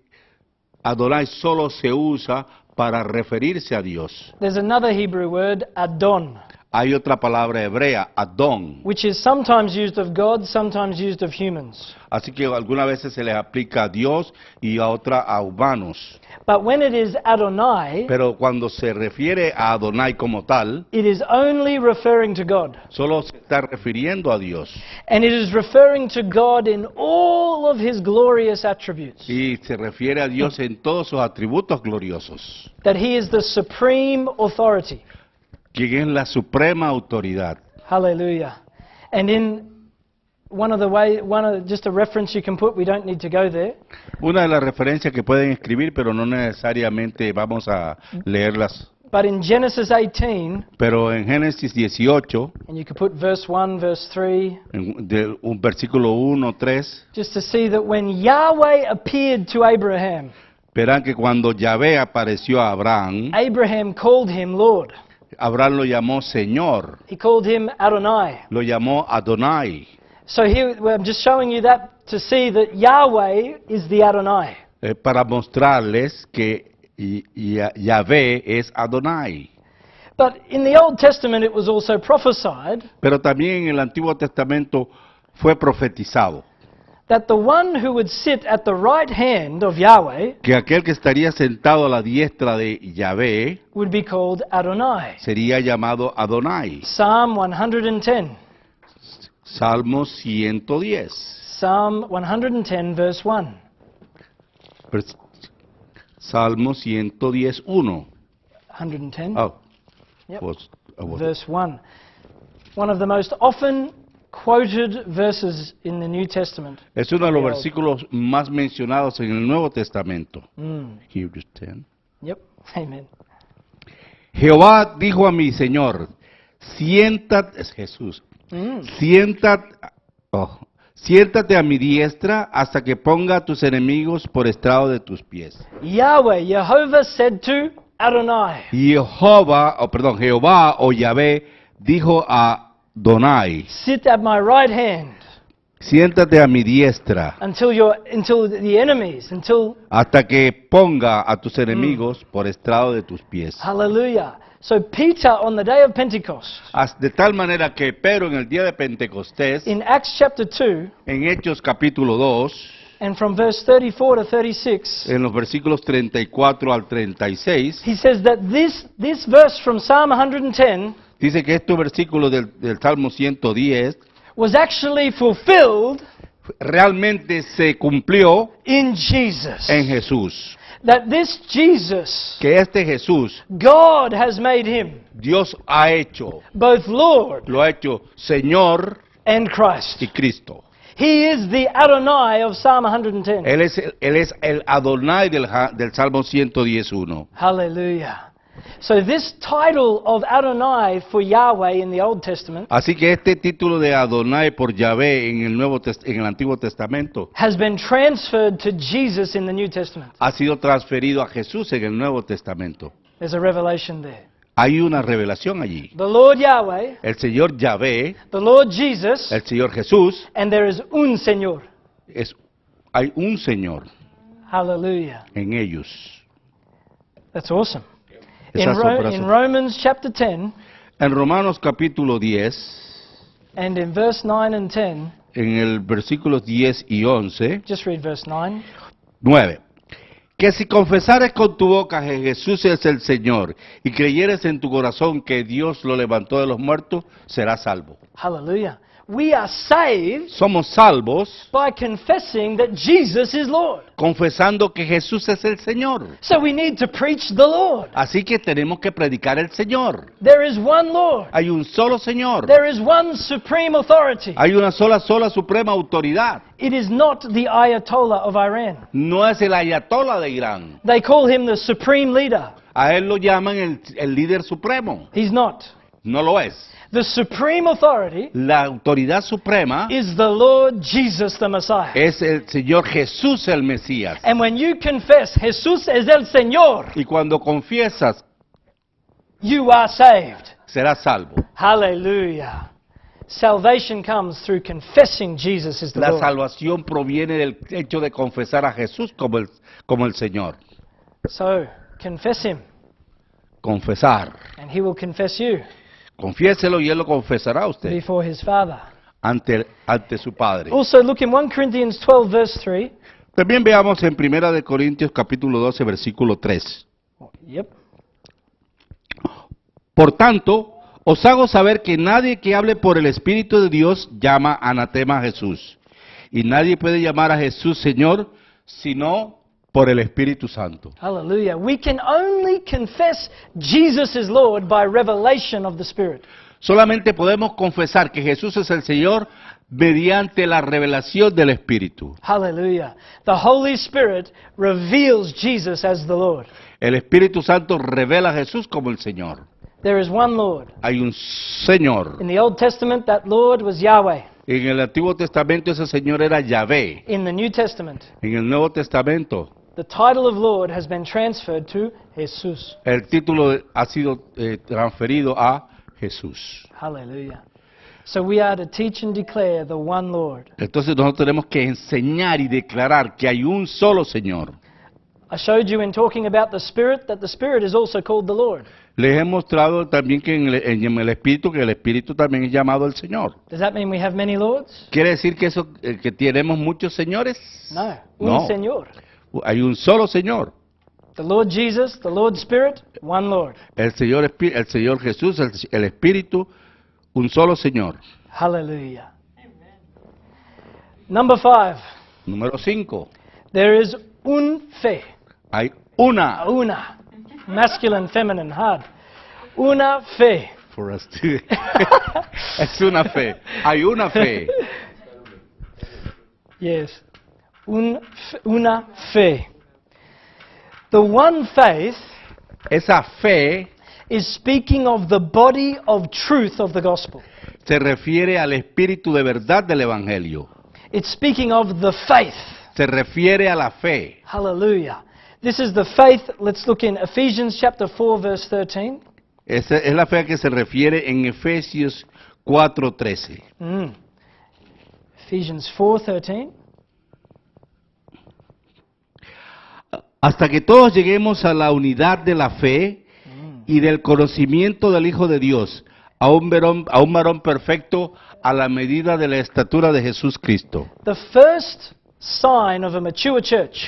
Adonai solo se usa para referirse a Dios. There's another Hebrew word, Adon, Hay otra palabra hebrea, Adón. which is sometimes used of God, sometimes used of humans. Así que algunas veces se les aplica a Dios y a otra a humanos. But when it is Adonai, Pero cuando se refiere a Adonai como tal, it is only referring to God. solo se está refiriendo a Dios. And it is referring to God in all of his glorious attributes. Y se refiere a Dios en todos sus atributos gloriosos. That he is the supreme authority. Quien es la suprema autoridad. Hallelujah. And in just a reference you can put, we don't need to go there. Una de las referencias que pueden escribir, pero no necesariamente vamos a leerlas. But in Genesis 18, Pero en Génesis 18, and you could put verse 1, verse 3, de un versículo 1, 3, just to see that when Yahweh appeared to Abraham, verán que cuando Yahvé apareció a Abraham, Abraham called him Lord. Abraham lo llamó Señor, He called him Adonai. lo llamó Adonai. So here, I'm just showing you that to see that Yahweh is the Adonai. Para mostrarles que Yahvé es Adonai. But in the Old Testament it was also prophesied Pero también en el Antiguo Testamento fue profetizado that the one who would sit at the right hand of Yahweh que aquel que estaría sentado a la diestra de Yahvé would be called Adonai. sería llamado Adonai. Psalm 110. Salmo 110. Psalm 110 verse 1. Salmo 110, 1. 110 Oh, Yep. was- verse 1. One of the most often quoted verses in the New Testament. Es uno de los versículos más mencionados en el Nuevo Testamento. Hebrews 10. Yep. Amen. Jehová dijo a mi Señor, siéntate, es Jesús, siéntate a mi diestra hasta que ponga a tus enemigos por estrado de tus pies. Yahweh, Jehovah said to Adonai. Jehová o Yahvé dijo a Adonai, Sit at my right hand siéntate a mi diestra until the enemies, hasta que ponga a tus enemigos por estrado de tus pies. hallelujah. So Peter on the day of Pentecost, De tal manera que Pedro en el día de Pentecostés, in Acts chapter 2, en Hechos capítulo 2, and from verse 34 to 36, en los versículos 34 al 36, he says that this verse from Psalm 110 dice que este versículo del Salmo 110 was actually fulfilled realmente se cumplió in Jesus. en Jesús. That this Jesus, Que este Jesús, God has made him Dios ha hecho, both Lord lo ha hecho Señor and Christ. y Cristo. He is the Adonai of Psalm 110. Él es el Adonai del Salmo 111. Hallelujah. So this title of Adonai for Yahweh in the Old Testament Así que este título de Adonai por Yahvé en el Antiguo Testamento has been transferred to Jesus in the New Testament. ha sido transferido a Jesús en el Nuevo Testamento. There's a revelation there. Hay una revelación allí. The Lord Yahweh, El Señor Yahvé, the Lord Jesus, el Señor Jesús, and there is un Señor. hay un Señor Hallelujah. en ellos. That's awesome. Es In asombroso. Romans chapter 10 En Romanos capítulo 10, and in verse 9 and 10, en el versículos 10 y 11, just read verse 9. 9. Que si confesares con tu boca que Jesús es el Señor y creyeres en tu corazón que Dios lo levantó de los muertos, serás salvo. Hallelujah. We are saved Somos salvos by confessing that Jesus is Lord. confesando que Jesús es el Señor. So we need to preach the Lord. Así que tenemos que predicar el Señor. There is one Lord. Hay un solo Señor. There is one supreme authority. Hay una sola suprema autoridad. It is not the Ayatollah of Iran. No es el ayatollah de Irán. They call him the supreme leader. A él lo llaman el líder supremo. He's not. No lo es. The supreme authority La autoridad suprema is the Lord Jesus the Messiah. es el Señor Jesús el Mesías. And when you confess Jesús es el Señor, Y cuando confiesas, you are saved. serás salvo. Hallelujah. Salvation comes through confessing Jesus is the La Lord. salvación proviene del hecho de confesar a Jesús como el Señor. So, confess him, Confesar. and he will confess you Confiéselo y él lo confesará a usted before his Father. ante su Padre. Also, look in 1 Corinthians 12, verse 3. También veamos en 1 de Corintios capítulo 12 versículo 3. Yep. Por tanto, os hago saber que nadie que hable por el Espíritu de Dios llama anatema a Jesús. Y nadie puede llamar a Jesús Señor sino por el Espíritu Santo. Hallelujah. We can only confess Jesus is Lord by revelation of the Spirit. Solamente podemos confesar que Jesús es el Señor mediante la revelación del Espíritu. Hallelujah. The Holy Spirit reveals Jesus as the Lord. El Espíritu Santo revela a Jesús como el Señor. There is one Lord. Hay un Señor. In the Old Testament, that Lord was Yahweh. En el Antiguo Testamento ese Señor era Yahvé. In the New Testament, En el Nuevo Testamento the title of Lord has been transferred to Jesus. el título ha sido transferido a Jesús. Hallelujah. So we are to teach and declare the one Lord. Entonces nosotros tenemos que enseñar y declarar que hay un solo Señor. I showed you in talking about the Spirit that the Spirit is also called the Lord. Les he mostrado también que en el Espíritu, que el Espíritu también es llamado el Señor. Does that mean we have many lords? ¿Quiere decir que eso que tenemos muchos señores? No. No. Un Señor. Hay un solo Señor. The Lord Jesus, the Lord Spirit, one Lord. El Señor Jesús, el Espíritu, un solo Señor. Hallelujah. Number 5. Número 5. There is un fe. Hay una. Una. Masculine, feminine, hard. Una fe. For us too. Es una fe. Hay una fe. Yes. Una fe. The one faith Esa fe is speaking of the body of truth of the gospel. se refiere al espíritu de verdad del Evangelio. It's speaking of the faith. Se refiere a la fe. Hallelujah. This is the faith. Let's look in Ephesians chapter 4 verse 13. Esa es la fe a que se refiere en Efesios 4:13. Ephesians 4:13. Hasta que todos lleguemos a la unidad de la fe y del conocimiento del Hijo de Dios, a un varón perfecto a la medida de la estatura de Jesús Cristo. The first sign of a mature church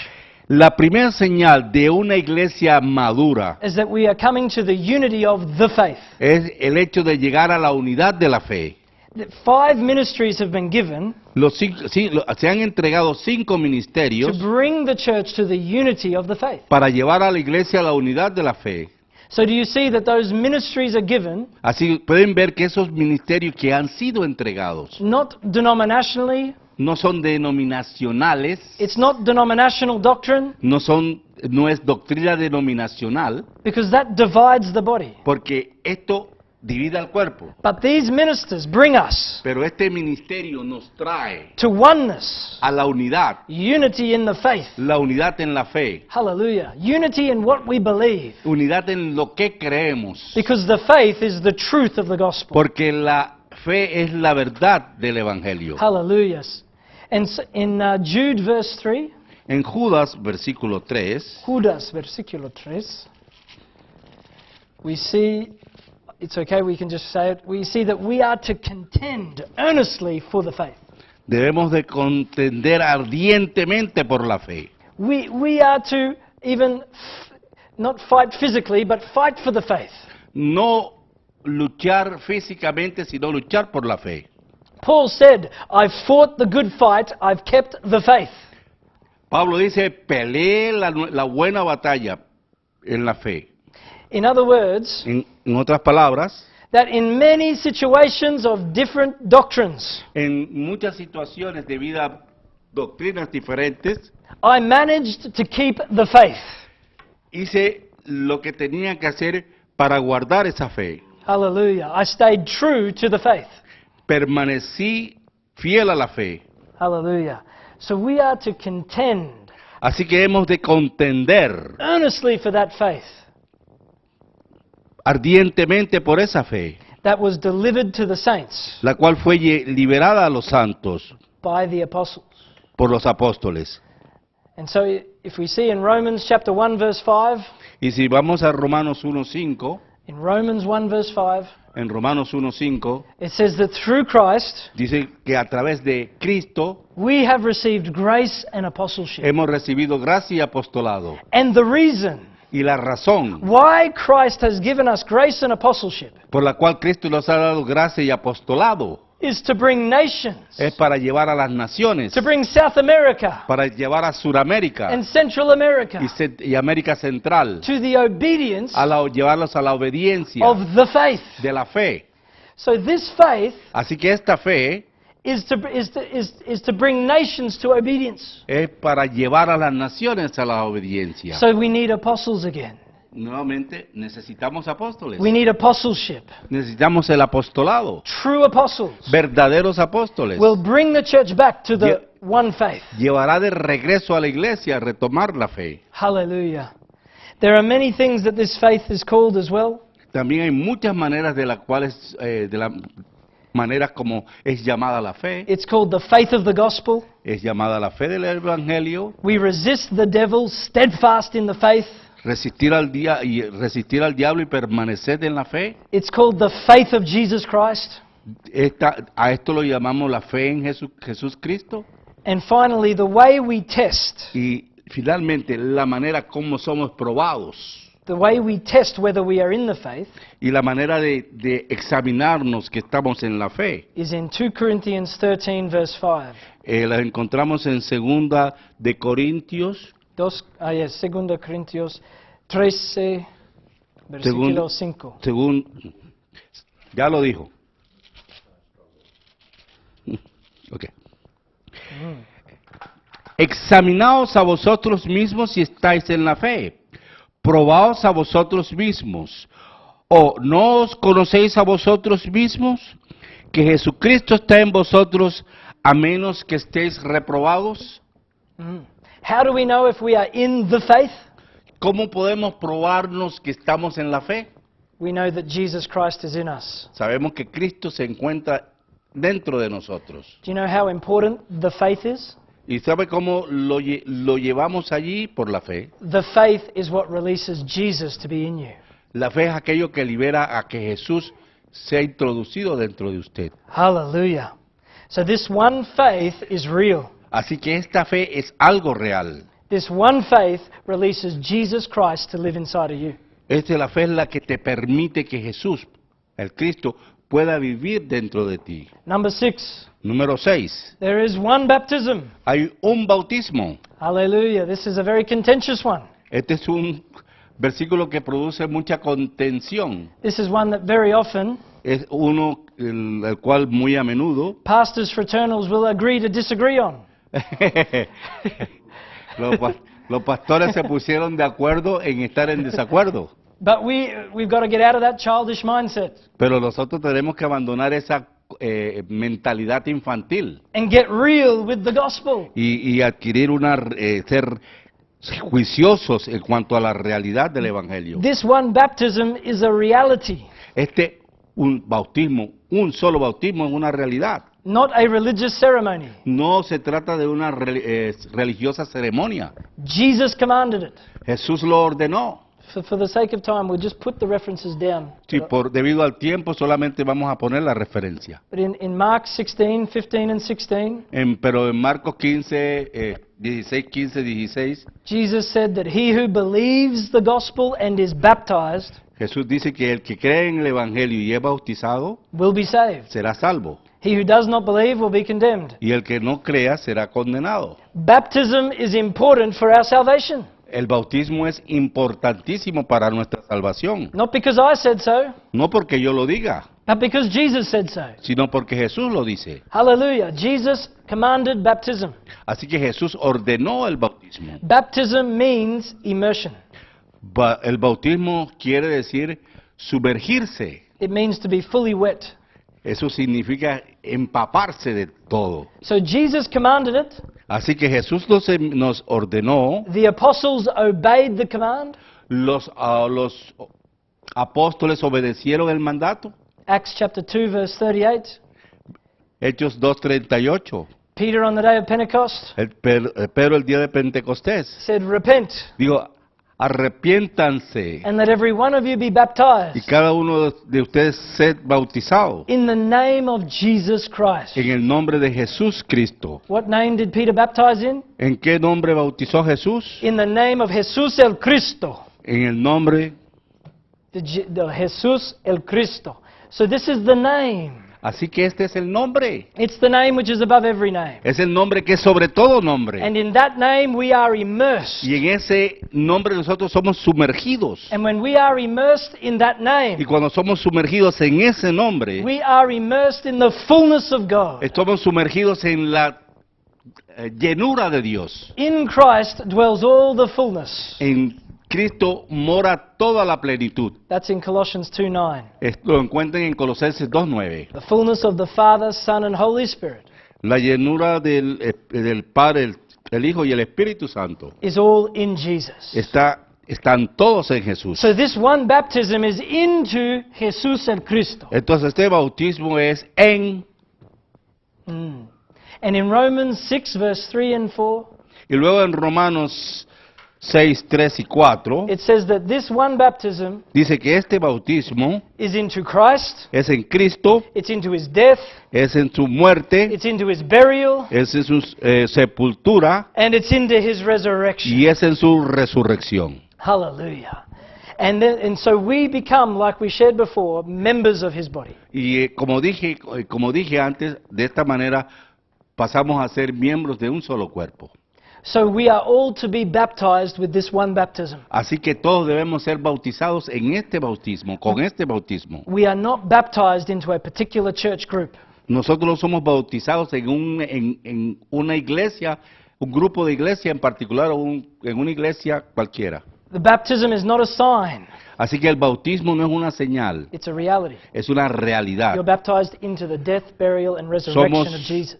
La primera señal de una iglesia madura is that we are coming to the unity of the faith. es el hecho de llegar a la unidad de la fe. That 5 ministries have been given Se han entregado 5 to ministerios bring the church to the unity of the faith. para llevar a la iglesia a la unidad de la fe. So do you see that those ministries are given Así pueden ver que esos ministerios que han sido entregados not denominationally, no son denominacionales, it's not denominational doctrine, no es doctrina denominacional, because that divides the body. porque esto divide al cuerpo. But these ministers bring us Pero este ministerio nos trae to oneness, a la unidad, unity in the faith. la unidad en la fe, Hallelujah. Unity in what we believe. unidad en lo que creemos, Because the faith is the truth of the gospel. porque la fe es la verdad del Evangelio. Hallelujah. And in Jude verse 3, En Judas, versículo 3, Judas versículo 3, we see, it's okay, we can just say it, we see that we are to contend earnestly for the faith. debemos de contender ardientemente por la fe. We are to even not fight physically, but fight for the faith. No luchar físicamente, sino luchar por la fe. Paul said, I've fought the good fight, I've kept the faith. Pablo dice, peleé la buena batalla en la fe. In other words, En otras palabras, that in many situations of different doctrines, en muchas situaciones de vida, doctrinas diferentes, I managed to keep the faith. hice lo que tenía que hacer para guardar esa fe. Hallelujah. I stayed true to the faith. Permanecí fiel a la fe. Hallelujah. So we are to contend Así que hemos de contender earnestly for that faith ardientemente por esa fe, that was delivered to the saints la cual fue liberada a los santos by the apostles. por los apóstoles. And so if we see in Romans chapter 1 verse 5, Y si vamos a Romanos 1:5, in Romans 1 verse 5, en Romanos 1:5, it says that through Christ dice que a través de Cristo we have received grace and apostleship. hemos recibido gracia y apostolado. And the reason Y la razón why Christ has given us grace and apostleship por la cual Cristo nos ha dado gracia y apostolado is to bring nations, es para llevar a las naciones, to bring South America para llevar a Sudamérica and Central America y América Central, to the obedience llevarlos a la obediencia of the faith. de la fe. So this faith Así que esta fe is to bring nations to obedience. es para llevar a las naciones a la obediencia. So we need apostles again. Nuevamente necesitamos apóstoles, We need apostleship. necesitamos el apostolado, True apostles verdaderos apóstoles. will bring the church back to the one faith. Llevará de regreso a la iglesia a retomar la fe. Hallelujah. There are many things that this faith is called as well. También hay muchas maneras de las cuales, maneras como es llamada la fe. It's called the faith of the gospel. Es llamada la fe del evangelio. We resist the devil steadfast in the faith. resistir al diablo y permanecer en la fe. It's called the faith of Jesus Christ. A esto lo llamamos la fe en Jesús Cristo. And finally, the way we test, Y finalmente, la manera como somos probados the way we test whether we are in the faith y la manera de examinarnos que estamos en la fe, is in 2 Corinthians 13 verse 5. la encontramos en 2 de Corintios, 2 Corintios 13, versículo 5. Ya lo dijo. Ok. Examinaos a vosotros mismos si estáis en la fe. Probaos a vosotros mismos. ¿O no os conocéis a vosotros mismos que Jesucristo está en vosotros a menos que estéis reprobados? How do we know if we are in the faith? ¿Cómo podemos probarnos que estamos en la fe? We know that Jesus Christ is in us. Sabemos que Cristo se encuentra dentro de nosotros. Do you know how important the faith is? ¿Y sabe cómo lo llevamos allí? Por la fe. The faith is what releases Jesus to be in you. La fe es aquello que libera a que Jesús sea introducido dentro de usted. Hallelujah. So this one faith is real. Así que esta fe es algo real. This one faith releases Jesus Christ to live inside of you. La fe es la que te permite que Jesús, el Cristo, pueda vivir dentro de ti. Number 6. Número 6. There is one baptism. Hay un bautismo. Hallelujah. This is a very contentious one. Este es un versículo que produce mucha contención. This is one that very often Es uno el cual muy a menudo pastors fraternals will agree to disagree on. los pastores se pusieron de acuerdo en estar en desacuerdo. But we've got to get out of that childish mindset Pero nosotros tenemos que abandonar esa mentalidad infantil and get real with the gospel. y adquirir ser juiciosos en cuanto a la realidad del Evangelio. This one baptism is a reality, Un solo bautismo es una realidad. not a religious ceremony. No se trata de una religiosa ceremonia. Jesus commanded it. Jesús lo ordenó. For the sake of time, we'll just put the references down. Sí, debido al tiempo solamente vamos a poner la referencia. But in Mark 16, 15 and 16, Pero en Marcos 15, 16, 15, 16, Jesus said that he who believes the gospel and is baptized Jesús dice que el que cree en el Evangelio y es bautizado will be saved. será salvo. He who does not believe will be condemned. Y el que no crea será condenado. Baptism is important for our salvation. El bautismo es importantísimo para nuestra salvación. Not because I said so, No porque yo lo diga, but because Jesus said so. sino porque Jesús lo dice. Hallelujah. Jesus commanded baptism. Así que Jesús ordenó el bautismo. Baptism means immersion. El bautismo quiere decir sumergirse. It means to be fully wet. Eso significa empaparse de todo. So Jesus commanded it. Así que Jesús nos ordenó. The apostles obeyed the command. Los apóstoles obedecieron el mandato. Acts chapter 2 verse 38. Hechos 2:38. Peter on the day of Pentecost Pero el día de Pentecostés said, repent, digo, arrepiéntanse and let every one of you be baptized y cada uno de ustedes sed bautizado in the name of Jesus Christ. en el nombre de Jesús Cristo. What name did Peter baptize in? ¿En qué nombre bautizó Jesús? In the name of Jesús el Cristo. En el nombre. The Jesús el Cristo. So this is the name. Así que este es el nombre. It's the name which is above every name. Es el nombre que es sobre todo nombre. And in that name we are immersed. Y en ese nombre nosotros somos sumergidos. And when we are immersed in that Y name, cuando somos sumergidos en ese nombre, we are immersed in the fullness of God. estamos sumergidos en la llenura de Dios. In Christ dwells all the fullness. En Cristo mora toda la plenitud. That's in Colossians 2:9. Esto lo encuentran en Colosenses 2:9. The fullness of the Father, Son, and Holy Spirit La llenura del Padre, el Hijo y el Espíritu Santo is all in Jesus. están todos en Jesús. So this one baptism is into Jesús el Cristo. Entonces este bautismo es en. And in Romans 6 verse 3 and 4, Y luego en Romanos 6, 3 y 4, it says that this one baptism dice que este bautismo is into Christ, es en Cristo, it's into his death, es en su muerte, it's into his burial, es en su sepultura and it's into his resurrection. y es en su resurrección. Hallelujah. And so we become, like we shared before, members of his body. Y como dije antes, de esta manera pasamos a ser miembros de un solo cuerpo. So we are all to be baptized with this one baptism. Así que todos debemos ser bautizados en este bautismo, con este bautismo. We are not baptized into a particular church group. Nosotros no somos bautizados en una iglesia, un grupo de iglesia en particular o en una iglesia cualquiera. The baptism is not a sign, Así que el bautismo no es una señal, it's a reality. es una realidad. You're baptized into the death, burial, and resurrection of Jesus.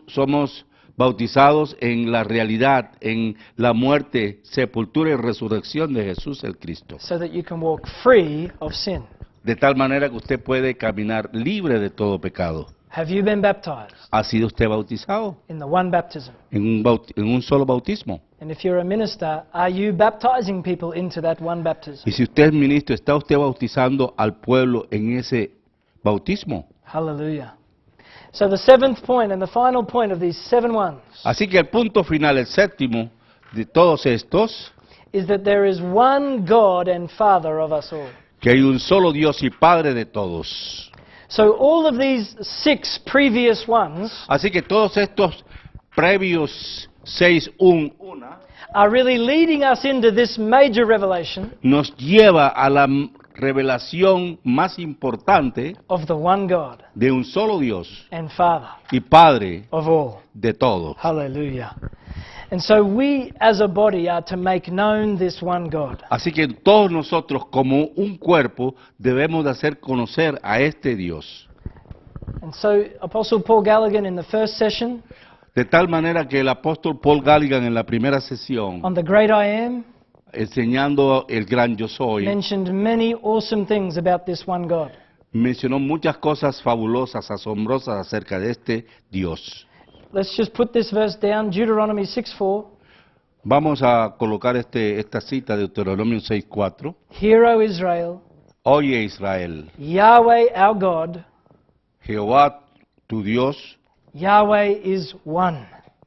Somos bautizados en la realidad, en la muerte, sepultura y resurrección de Jesús el Cristo. So that you can walk free of sin. De tal manera que usted puede caminar libre de todo pecado. Have you been baptized ¿Ha sido usted bautizado in the one baptism? en un solo bautismo? And if you're a minister, are you baptizing people into that one baptism? Y si usted es ministro, ¿está usted bautizando al pueblo en ese bautismo? Hallelujah. So the seventh point and the final point of these 7 ones Así que el punto final, el séptimo de todos estos, is that there is one God and Father of us all. que hay un solo Dios y Padre de todos. So all of these 6 previous ones Así que todos estos previos 6, are really leading us into this major revelation nos lleva a la revelación más importante of the one God de un solo Dios and Father y Padre of all. de todos. Hallelujah. And so we as a body are to make known this one God. Así que todos nosotros como un cuerpo debemos de hacer conocer a este Dios. And so Apostle Paul Gallagher in the first session De tal manera que el apóstol Paul Galligan en la primera sesión, on the great I am enseñando el gran yo soy, mentioned many awesome things about this one God. mencionó muchas cosas fabulosas, asombrosas acerca de este Dios. Let's just put this verse down, Deuteronomy 6:4. Vamos a colocar esta cita de Deuteronomio 6:4. Hear, O Israel, Oye Israel, Yahweh our God, Jehová tu Dios, Yahweh is one.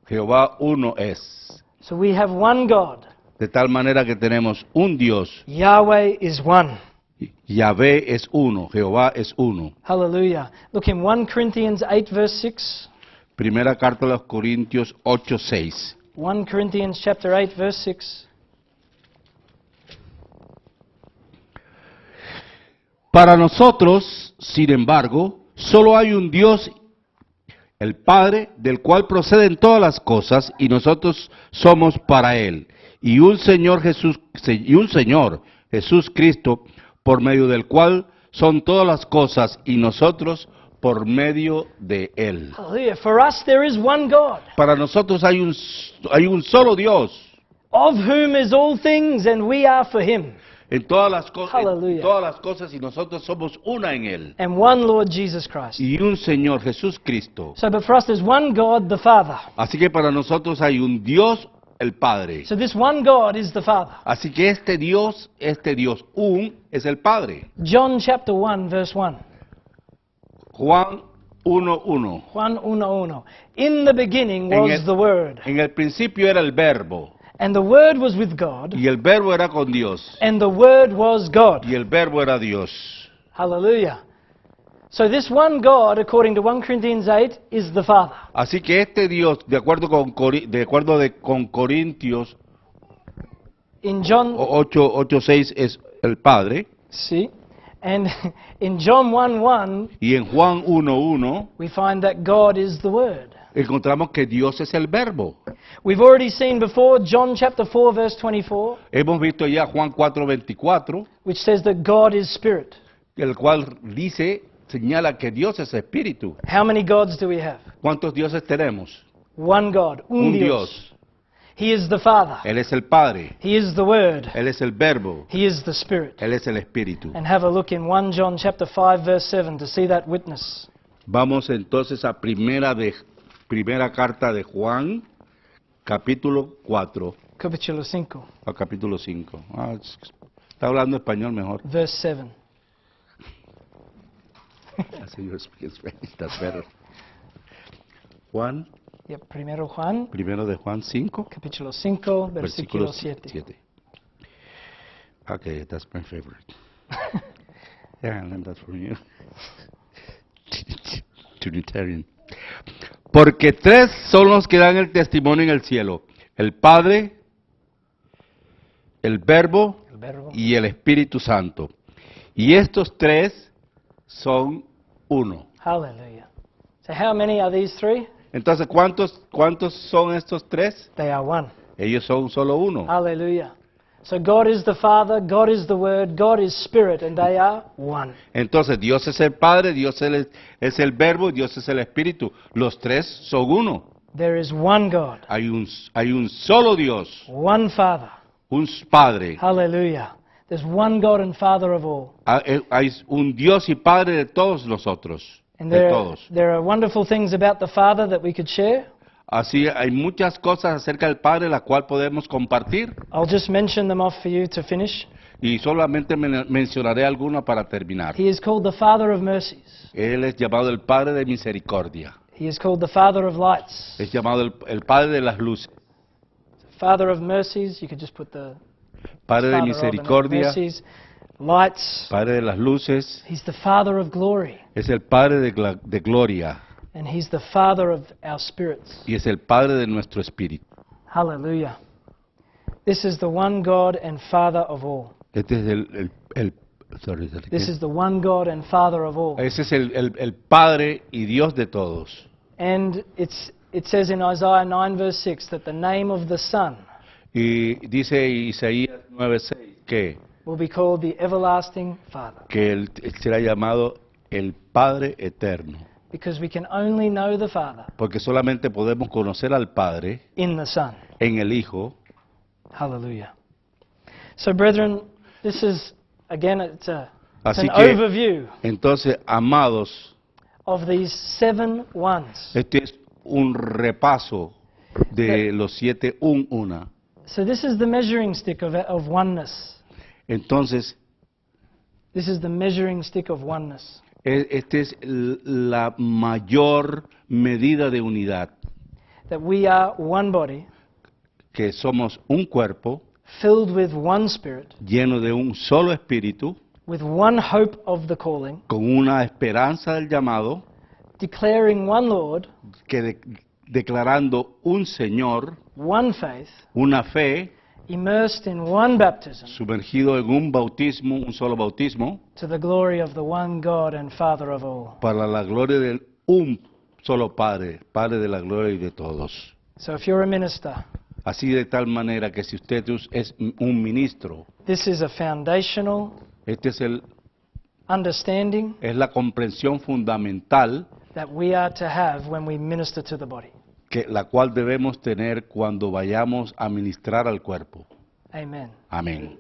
Jehová uno es. So we have one God. De tal manera que tenemos un Dios, Yahweh is one. Yahvé es uno, Jehová es uno. Hallelujah. Look in 1 Corinthians 8 verse 6. Primera carta a los Corintios 8:6. 1 Corinthians chapter 8 verse 6. Para nosotros, sin embargo, solo hay un Dios, el Padre, del cual proceden todas las cosas, y nosotros somos para Él. Y un Señor Jesús Cristo, por medio del cual son todas las cosas, y nosotros por medio de Él. Hallelujah. For us there is one God, Para nosotros hay un solo Dios, of whom is all things, and we are for him. en todas Hallelujah. las cosas, y nosotros somos una en Él. And one Lord Jesus Christ. Y un Señor Jesús Cristo. So but for us there's one God, the Father. Así que para nosotros hay un Dios, el Padre. So this one God is the Father. Así que este Dios, es el Padre. John chapter 1 verse 1. Juan 1:1. Juan 1:1. In the beginning En was el- the Word, En el principio era el Verbo, and the Word was with God, y el Verbo era con Dios, and the Word was God. y el Verbo era Dios. Hallelujah. So this one God, according to 1 Corinthians 8, is the Father. Así que este Dios, de acuerdo con Corintios In John, 8:6 es el Padre, see, and in John 1:1, y en Juan 1:1 we find that God is the Word. encontramos que Dios es el Verbo. We've already seen before John chapter 4 verse 24, Hemos visto ya Juan 4:24, which says that God is Spirit. el cual señala que Dios es espíritu. How many gods do we have? ¿Cuántos dioses tenemos? One God, un Un Dios. Dios. He is the Father. Él es el Padre, He is the Word. Él es el Verbo, He is the Spirit. Él es el Espíritu. And have a look in 1 John chapter 5 verse 7 to see that witness. Vamos entonces a primera carta de Juan, capítulo 4. capítulo 5, Al capítulo 5. Está hablando español mejor. verse 7. Así yo speak Spanish, that's better. Juan, Yep, primero Juan, primero de Juan 5, capítulo 5, versículo versículo 7. 7. Okay, that's my favorite. Yeah, I learned that from you. Trinitarian. Porque tres son los que dan el testimonio en el cielo: el Padre, el Verbo El verbo. y el Espíritu Santo. Y estos tres son uno. Hallelujah. So how many are these three? Entonces, ¿cuántos son estos tres? They are one. Ellos son solo uno. Hallelujah. So God is the Father, God is the Word, God is Spirit, and they are one. Entonces, Dios es el Padre, Dios es el Verbo, Dios es el Espíritu. Los tres son uno. There is one God, Hay un solo Dios, one Father. un Padre. Hallelujah. There's one God and Father of all. Hay un Dios y Padre de todos nosotros, And de todos. there are wonderful things about the Father that we could share. Así hay muchas cosas acerca del Padre la cual podemos compartir, I'll just mention them off for you to finish. y solamente mencionaré alguna para terminar. He is called the Father of mercies. Él es llamado el Padre de misericordia, He is called the Father of lights. es llamado el Padre de las luces, Father of mercies, you could just put the Padre de Father of misericordia, mercies, lights. Padre de las luces, He's the Father of glory, es el Padre de gloria, and He's the Father of our spirits. y es el Padre de nuestro espíritu. Hallelujah. This is the one God and Father of all. Este es This is the one God and Father of all. ese es el Padre y Dios de todos. And it says in Isaiah 9 verse 6 that the name of the Son Y dice Isaías 9:6 will be called the everlasting Father, que él será llamado el Padre eterno, because we can only know the Father porque solamente podemos conocer al Padre in the Son. en el Hijo. Hallelujah. So brethren, this is, again, it's an Así que, overview entonces, amados, of these 7 ones. este es un repaso de los 7 una. So this is the measuring stick of oneness. Entonces, This is the measuring stick of oneness. este es la mayor medida de unidad, That we are one body, que somos un cuerpo filled with one Spirit, lleno de un solo espíritu, with one hope of the calling, con una esperanza del llamado, declaring one Lord, que declarando un Señor, one faith, una fe, immersed in one baptism, sumergido en un bautismo, un solo bautismo, to the glory of the one God and Father of all. para la gloria de un solo Padre, Padre de la gloria y de todos. So if you're a minister, Así de tal manera que si usted es un ministro, this is a foundational este es understanding la comprensión fundamental that we are to have when we minister to the body. la cual debemos tener cuando vayamos a ministrar al cuerpo. Amen. Amén.